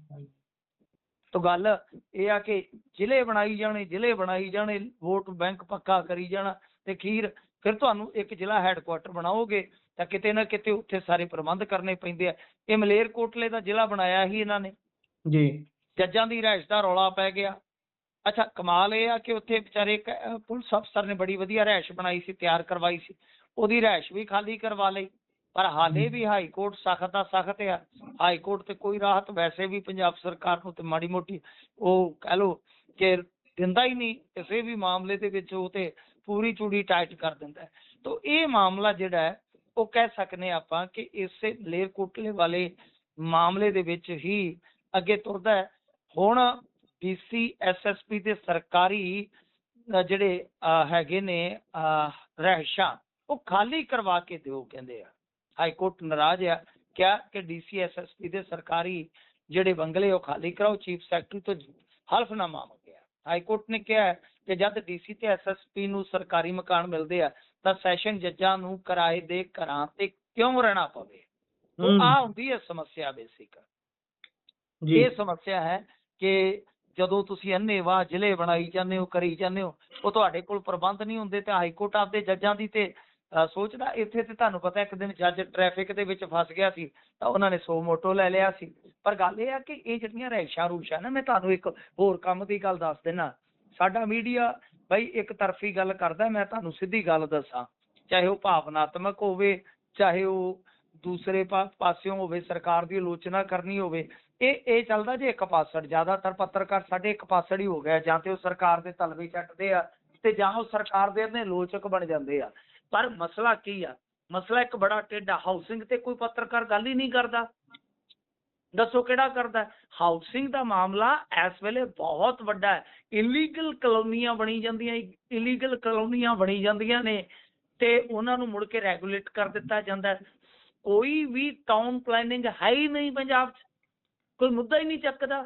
ਤਾਂ ਗੱਲ ਇਹ ਆ ਕਿ ਜ਼ਿਲ੍ਹੇ ਬਣਾਈ ਜਾਣੇ, ਵੋਟ ਬੈਂਕ ਪੱਕਾ ਕਰੀ ਜਾਣਾ, ਤੇ ਅਖੀਰ ਫਿਰ ਤੁਹਾਨੂੰ ਇੱਕ ਜ਼ਿਲ੍ਹਾ ਹੈਡਕੁਆਟਰ ਬਣਾਓਗੇ ਤਾਂ ਕਿਤੇ ਨਾ ਕਿਤੇ ਉੱਥੇ ਸਾਰੇ ਪ੍ਰਬੰਧ ਕਰਨੇ ਪੈਂਦੇ ਆ। ਇਹ ਮਲੇਰਕੋਟਲੇ ਦਾ ਜ਼ਿਲ੍ਹਾ ਬਣਾਇਆ ਹੀ ਇਹਨਾਂ ਨੇ, ਜੀ ਜੱਜਾਂ ਦੀ ਰਿਹਾਇਸ਼ ਦਾ ਰੌਲਾ ਪੈ ਗਿਆ। ਅੱਛਾ, ਕਮਾਲ ਇਹ ਆ ਕਿ ਉੱਥੇ ਵਿਚਾਰੇ ਪੁਲਿਸ ਅਫਸਰ ਨੇ ਬੜੀ ਵਧੀਆ ਰਿਹਾਇਸ਼ ਬਣਾਈ ਸੀ, ਤਿਆਰ ਕਰਵਾਈ ਸੀ, ਉਹਦੀ ਰਿਹਾਇਸ਼ ਵੀ ਖਾਲੀ ਕਰਵਾ ਲਈ। ਪਰ ਹਾਲੇ ਵੀ ਹਾਈ ਕੋਰਟ ਸਖਤ ਦਾ ਸਖਤ ਆ। ਹਾਈ ਕੋਰਟ ਤੇ ਕੋਈ ਰਾਹਤ ਵੈਸੇ ਵੀ ਪੰਜਾਬ ਸਰਕਾਰ ਨੂੰ ਤੇ ਮਾੜੀ ਮੋਟੀ ਉਹ ਕਹਿ ਲਓ ਕਿ ਦਿੰਦਾ ਹੀ ਨਹੀਂ, ਕਿਸੇ ਵੀ ਮਾਮਲੇ ਦੇ ਵਿੱਚ ਉਹ ਤੇ ਪੂਰੀ ਚੂੜੀ ਟਾਈਟ ਕਰ ਦਿੰਦਾ ਹੈ। ਤਾਂ ਇਹ ਮਾਮਲਾ ਜਿਹੜਾ ਹੈ ਉਹ ਕਹਿ ਸਕਦੇ ਆਪਾਂ ਕਿ ਇਸੇ ਮਲੇਰਕੋਟਲੇ ਵਾਲੇ ਮਾਮਲੇ ਦੇ ਵਿੱਚ ਹੀ ਅੱਗੇ ਤੁਰਦਾ ਹੈ। ਹੁਣ DC SSP ਦੇ ਸਰਕਾਰੀ ਜਿਹੜੇ ਹੈਗੇ ਨੇ ਰਿਹਾਇਸ਼ਾਂ ਉਹ ਖਾਲੀ ਕਰਵਾ ਕੇ ਦਿਓ ਕਹਿੰਦੇ ਆ। ਹਾਈ ਕੋਰਟ ਨਾਰਾਜ਼ ਆ, ਕਿਹਾ ਕਿ DC SSP ਦੇ ਸਰਕਾਰੀ ਜਿਹੜੇ ਬੰਗਲੇ ਉਹ ਖਾਲੀ ਕਰਾਓ। ਚੀਫ ਸੈਕਟਰੀ ਤੋਂ ਹਲਫਨਾਮਾ ਮੰਗਿਆ। ਹਾਈ ਕੋਰਟ ਨੇ ਕਿਹਾ ਕਿ ਜਦ DC ਤੇ SSP ਨੂੰ ਸਰਕਾਰੀ ਮਕਾਨ ਮਿਲਦੇ ਆ ਤਾਂ ਸੈਸ਼ਨ ਜੱਜਾਂ ਨੂੰ ਕਿਰਾਏ ਦੇ ਘਰਾਂ ਤੇ ਕਿਉਂ ਰਹਿਣਾ ਪਵੇ। ਆਹ ਹੁੰਦੀ ਹੈ ਸਮੱਸਿਆ ਬੇਸਿਕ। ਇਹ ਸਮੱਸਿਆ ਹੈ ਕਿ ਜਦੋਂ ਤੁਸੀਂ ਅੰਨ੍ਹੇਵਾਹ ਜ਼ਿਲ੍ਹੇ ਬਣਾਈ ਜਾਂਦੇ ਹੋ, ਕਰੀ ਜਾਂਦੇ ਹੋ, ਉਹ ਤੁਹਾਡੇ ਕੋਲ ਪ੍ਰਬੰਧ ਨਹੀਂ ਹੁੰਦੇ ਤੇ ਹਾਈ ਕੋਰਟ ਆਪਦੇ ਜੱਜਾਂ ਦੀ ਤੇ ਸੋਚਦਾ। ਇੱਥੇ ਤੇ ਤੁਹਾਨੂੰ ਪਤਾ ਇੱਕ ਦਿਨ ਜੱਜ ਟ੍ਰੈਫਿਕ ਦੇ ਵਿੱਚ ਫਸ ਗਿਆ ਸੀ ਤਾਂ ਉਹਨਾਂ ਨੇ ਸੋ ਮੋਟੋ ਲੈ ਲਿਆ ਸੀ। ਪਰ ਗੱਲ ਇਹ ਆ ਕਿ ਇਹ ਜਿਹੜੀਆਂ ਰਿਹਾਇਸ਼ਾਂ ਰੂਸ਼ਾਂ ਨਾ, ਮੈਂ ਤੁਹਾਨੂੰ ਇੱਕ ਹੋਰ ਕੰਮ ਦੀ ਗੱਲ ਦੱਸ ਦਿੰਦਾ। ਸਾਡਾ ਮੀਡੀਆ ਬਈ ਇੱਕ ਤਰਫੀ ਗੱਲ ਕਰਦਾ। ਮੈਂ ਤੁਹਾਨੂੰ ਸਿੱਧੀ ਗੱਲ ਦੱਸਾਂ, ਚਾਹੇ ਉਹ ਭਾਵਨਾਤਮਕ ਹੋਵੇ, ਚਾਹੇ ਉਹ ਦੂਸਰੇ ਪਾਸਿਓਂ ਹੋਵੇ, ਸਰਕਾਰ ਦੀ ਆਲੋਚਨਾ ਕਰਨੀ ਹੋਵੇ, ਇਹ ਚੱਲਦਾ ਜੇ ਇੱਕ ਪਾਸੜ। ਜ਼ਿਆਦਾਤਰ ਪੱਤਰਕਾਰ ਸਾਡੇ ਇੱਕ ਪਾਸੜ ਹੀ ਹੋ ਗਿਆ, ਜਾਂ ਤੇ ਉਹ ਸਰਕਾਰ ਦੇ ਤਲਵੇ ਚੱਟਦੇ ਆ ਤੇ ਜਾਂ ਉਹ ਸਰਕਾਰ ਦੇ ਆਲੋਚਕ ਬਣ ਜਾਂਦੇ ਆ। ਪਰ ਮਸਲਾ ਕੀ ਆ? ਮਸਲਾ ਇੱਕ ਬੜਾ ਟੇਢਾ। ਹਾਊਸਿੰਗ ਤੇ ਕੋਈ ਪੱਤਰਕਾਰ ਗੱਲ ਹੀ ਨਹੀਂ ਕਰਦਾ। ਦੱਸੋ ਕਿਹੜਾ ਕਰਦਾ? ਹਾਊਸਿੰਗ ਦਾ ਮਾਮਲਾ ਇਸ ਵੇਲੇ ਬਹੁਤ ਵੱਡਾ ਹੈ। ਇਲੀਗਲ ਕਲੋਨੀਆਂ ਬਣੀ ਜਾਂਦੀਆਂ ਨੇ ਤੇ ਉਹਨਾਂ ਨੂੰ ਮੁੜ ਕੇ ਰੈਗੂਲੇਟ ਕਰ ਦਿੱਤਾ ਜਾਂਦਾ। ਕੋਈ ਵੀ ਟਾਊਨ ਪਲੈਨਿੰਗ ਹੈ ਹੀ ਨਹੀਂ ਪੰਜਾਬ 'ਚ, ਕੋਈ ਮੁੱਦਾ ਹੀ ਨਹੀਂ ਚੱਕਦਾ।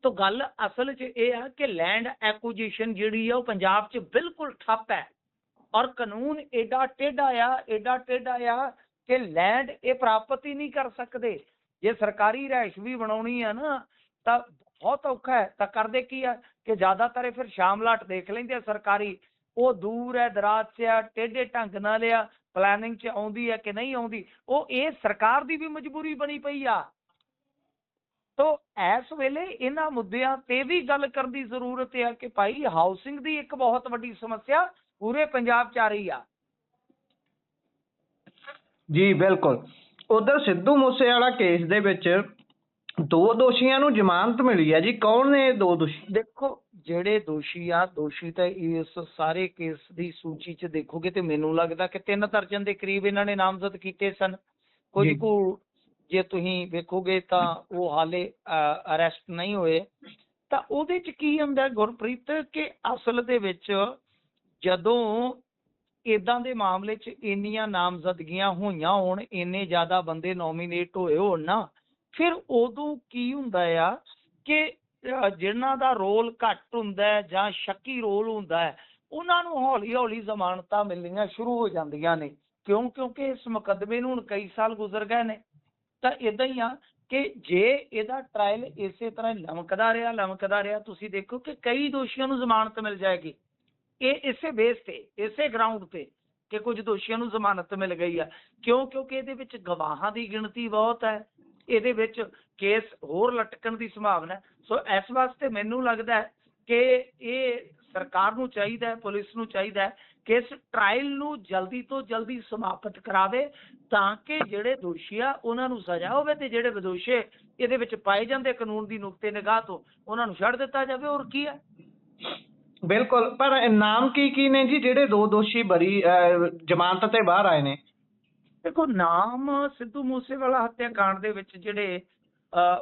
ਤਾਂ ਗੱਲ ਅਸਲ 'ਚ ਇਹ ਆ ਕਿ ਲੈਂਡ ਐਕੁਜੀਸ਼ਨ ਜਿਹੜੀ ਆ ਉਹ ਪੰਜਾਬ 'ਚ ਬਿਲਕੁਲ ਠੱਪ ਹੈ। ਔਰ ਕਾਨੂੰਨ ਏਡਾ ਟੇਢਾ ਆ ਕਿ ਲੈਂਡ ਇਹ ਪ੍ਰਾਪਤ ਹੀ ਨਹੀਂ ਕਰ ਸਕਦੇ। ਜੇ ਸਰਕਾਰੀ ਰਿਹਾਇਸ਼ ਵੀ ਬਣਾਉਣੀ ਆ ਨਾ ਤਾਂ ਬਹੁਤ ਔਖਾ ਹੈ। ਤਾਂ ਕਰਦੇ ਕੀ ਆ ਕਿ ਜ਼ਿਆਦਾਤਰ ਫਿਰ ਸ਼ਾਮਲਾਟ ਦੇਖ ਲੈਂਦੇ ਆ ਸਰਕਾਰੀ, ਉਹ ਦੂਰ ਹੈ, ਦਰਾਜ 'ਚ ਆ, ਟੇਢੇ ਢੰਗ ਨਾਲ ਆ, ਪਲੈਨਿੰਗ 'ਚ ਆਉਂਦੀ ਹੈ ਕਿ ਨਹੀਂ ਆਉਂਦੀ। ਉਹ ਇਹ ਸਰਕਾਰ ਦੀ ਵੀ ਮਜਬੂਰੀ ਬਣੀ ਪਈ ਆ। ਤੋ ਇਸ ਵੇਲੇ ਇਹਨਾਂ ਮੁੱਦਿਆਂ ਤੇ ਵੀ ਗੱਲ ਕਰਨ ਦੀ ਜ਼ਰੂਰਤ ਹੈ ਕਿ ਭਾਈ ਹਾਊਸਿੰਗ ਦੀ ਇੱਕ ਬਹੁਤ ਵੱਡੀ ਸਮੱਸਿਆ ਪੂਰੇ ਪੰਜਾਬ 'ਚ ਆ ਰਹੀ ਆ। ਜੀ ਬਿਲਕੁਲ। ਉਧਰ ਸਿੱਧੂ ਮੂਸੇਵਾਲਾ ਕੇਸ ਦੇ ਵਿੱਚ 2 ਦੋਸ਼ੀਆਂ ਨੂੰ ਜ਼ਮਾਨਤ ਮਿਲੀ ਹੈ ਜੀ। ਕੌਣ ਨੇ ਇਹ 2 ਦੋਸ਼ੀ? ਦੇਖੋ, ਜਿਹੜੇ ਦੋਸ਼ੀ ਤਾਂ ਇਸ ਸਾਰੇ ਕੇਸ ਦੀ ਸੂਚੀ 'ਚ ਦੇਖੋਗੇ ਤੇ ਮੈਨੂੰ ਲੱਗਦਾ ਕਿ 3 ਦਰਜਨ ਦੇ ਕਰੀਬ ਇਹਨਾਂ ਨੇ ਨਾਮਜ਼ਦ ਕੀਤੇ ਸਨ। ਕੁਝ ਕੁ ਜੇ ਤੁਸੀਂ ਵੇਖੋਗੇ ਤਾਂ ਉਹ ਹਾਲੇ ਅਰੈਸਟ ਨਹੀਂ ਹੋਏ। ਤਾਂ ਉਹਦੇ 'ਚ ਕੀ ਹੁੰਦਾ ਗੁਰਪ੍ਰੀਤ ਕਿ ਅਸਲ ਦੇ ਵਿੱਚ ਜਦੋਂ ਇਦਾਂ ਦੇ ਮਾਮਲੇ 'ਚ ਇੰਨੀਆਂ ਨਾਮਜ਼ਦਗੀਆਂ ਹੋਈਆਂ ਹੋਣ, ਇੰਨੇ ਜ਼ਿਆਦਾ ਬੰਦੇ ਨੋਮੀਨੇਟ ਹੋਏ ਹੋਣ ਨਾ, ਫਿਰ ਉਦੋਂ ਕੀ ਹੁੰਦਾ ਆ ਕਿ ਜਿਨ੍ਹਾਂ ਦਾ ਰੋਲ ਘੱਟ ਹੁੰਦਾ ਜਾਂ ਸ਼ੱਕੀ ਰੋਲ ਹੁੰਦਾ ਹੈ ਉਹਨਾਂ ਨੂੰ ਹੌਲੀ ਹੌਲੀ ਜ਼ਮਾਨਤਾਂ ਮਿਲਣੀਆਂ ਸ਼ੁਰੂ ਹੋ ਜਾਂਦੀਆਂ ਨੇ। ਕਿਉਂਕਿ ਇਸ ਮੁਕੱਦਮੇ ਨੂੰ ਹੁਣ ਕਈ ਸਾਲ ਗੁਜ਼ਰ ਗਏ ਨੇ। ਤਾਂ ਇਦਾਂ ਹੀ ਆ ਕਿ ਜੇ ਇਹਦਾ ਟਰਾਇਲ ਇਸੇ ਤਰ੍ਹਾਂ ਲਮਕਦਾ ਰਿਹਾ ਤੁਸੀਂ ਦੇਖੋ ਕਿ ਕਈ ਦੋਸ਼ੀਆਂ ਨੂੰ ਜ਼ਮਾਨਤ ਮਿਲ ਜਾਏਗੀ। ਇਹ ਇਸੇ ਬੇਸ ਤੇ, ਇਸੇ ਗਰਾਊਂਡ ਤੇ ਕਿ ਕੁਝ ਦੋਸ਼ੀਆਂ ਨੂੰ ਜ਼ਮਾਨਤ ਮਿਲ ਗਈ ਆ। ਕਿਉਂਕਿ ਇਹਦੇ ਵਿੱਚ ਗਵਾਹਾਂ ਦੀ ਗਿਣਤੀ ਬਹੁਤ ਹੈ, ਇਹਦੇ ਵਿੱਚ ਕੇਸ ਹੋਰ ਲਟਕਣ ਦੀ ਸੰਭਾਵਨਾ। ਸੋ ਇਸ ਵਾਸਤੇ ਮੈਨੂੰ ਲੱਗਦਾ ਹੈ ਕਿ ਇਹ ਸਰਕਾਰ ਨੂੰ ਚਾਹੀਦਾ ਹੈ, ਪੁਲਿਸ ਨੂੰ ਚਾਹੀਦਾ ਹੈ ਕਿ ਇਸ ਟਰਾਇਲ ਨੂੰ ਜਲਦੀ ਤੋਂ ਜਲਦੀ ਸਮਾਪਤ ਕਰਾਵੇ ਤਾਂ ਕਿ ਜਿਹੜੇ ਦੋਸ਼ੀ ਆ ਉਹਨਾਂ ਨੂੰ ਸਜ਼ਾ ਹੋਵੇ ਤੇ ਜਿਹੜੇ ਬਦੋਸ਼ੀ ਇਹਦੇ ਵਿੱਚ ਪਾਏ ਜਾਂਦੇ ਕਾਨੂੰਨ ਦੀ ਨੁਕਤੇ ਨਿਗਾਹ ਤੋਂ ਉਹਨਾਂ ਨੂੰ ਛੱਡ ਦਿੱਤਾ ਜਾਵੇ। ਹੋਰ ਕੀ ਹੈ? ਬਿਲਕੁਲ। ਪਰ ਨਾਮ ਕੀ ਨੇ ਜੀ ਜਿਹੜੇ 2 ਦੋਸ਼ੀ ਜ਼ਮਾਨਤ ਤੇ ਬਾਹਰ ਆਏ ਨੇ? ਦੇਖੋ, ਨਾਮ ਸਿੱਧੂ ਮੂਸੇਵਾਲਾ ਹੱਤਿਆਕਾਂਡ ਦੇ ਵਿੱਚ ਜਿਹੜੇ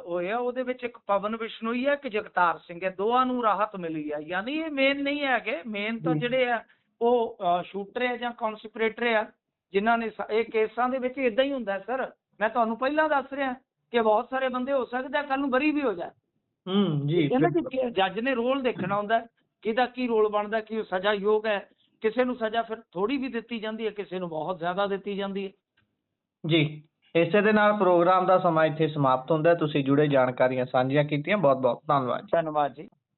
ਹੋਇਆ ਉਹਦੇ ਵਿੱਚ ਇੱਕ ਪਵਨ ਬਿਸ਼ਨੋਈ ਹੈ, ਇੱਕ ਜਗਤਾਰ ਸਿੰਘ ਹੈ। ਦੋਵਾਂ ਨੂੰ ਰਾਹਤ ਮਿਲੀ ਹੈ। ਯਾਨੀ ਇਹ ਮੇਨ ਨਹੀਂ ਹੈਗੇ। ਮੇਨ ਤਾਂ ਜਿਹੜੇ ਆ ਉਹ ਸ਼ੂਟਰ ਹੈ ਜਾਂ ਕਨਸਪੀਰੇਟਰ ਆ ਜਿਨ੍ਹਾਂ ਨੇ ਇਹ ਕੇਸਾਂ ਦੇ ਵਿੱਚ ਇਦਾਂ ਹੀ ਹੁੰਦਾ ਸਰ। ਮੈਂ ਤੁਹਾਨੂੰ ਪਹਿਲਾਂ ਦੱਸ ਰਿਹਾ ਕਿ ਬਹੁਤ ਸਾਰੇ ਬੰਦੇ ਹੋ ਸਕਦਾ ਕੱਲ ਨੂੰ ਬਰੀ ਵੀ ਹੋ ਜਾਏ। ਜੀ ਜੱਜ ਨੇ ਰੋਲ ਦੇਖਣਾ ਹੁੰਦਾ ਕਿਹਦਾ ਕੀ ਰੋਲ ਬਣਦਾ, ਕਿ ਉਹ ਸਜ਼ਾ ਯੋਗ ਹੈ। ਕਿਸੇ ਨੂੰ ਸਜ਼ਾ ਫਿਰ ਥੋੜੀ ਵੀ ਦਿੱਤੀ ਜਾਂਦੀ ਹੈ, ਕਿਸੇ ਨੂੰ ਬਹੁਤ ਜ਼ਿਆਦਾ ਦਿੱਤੀ ਜਾਂਦੀ ਹੈ। ਜੀ, ਇਸੇ ਦੇ ਨਾਲ ਪ੍ਰੋਗਰਾਮ ਦਾ ਸਮਾਂ ਇੱਥੇ ਸਮਾਪਤ ਹੁੰਦਾ। ਤੁਸੀਂ ਜੁੜੇ ਜਾਣਕਾਰੀਆਂ ਸਾਂਝੀਆਂ ਕੀਤੀਆਂ, ਬਹੁਤ ਬਹੁਤ ਧੰਨਵਾਦ। ਧੰਨਵਾਦ ਜੀ।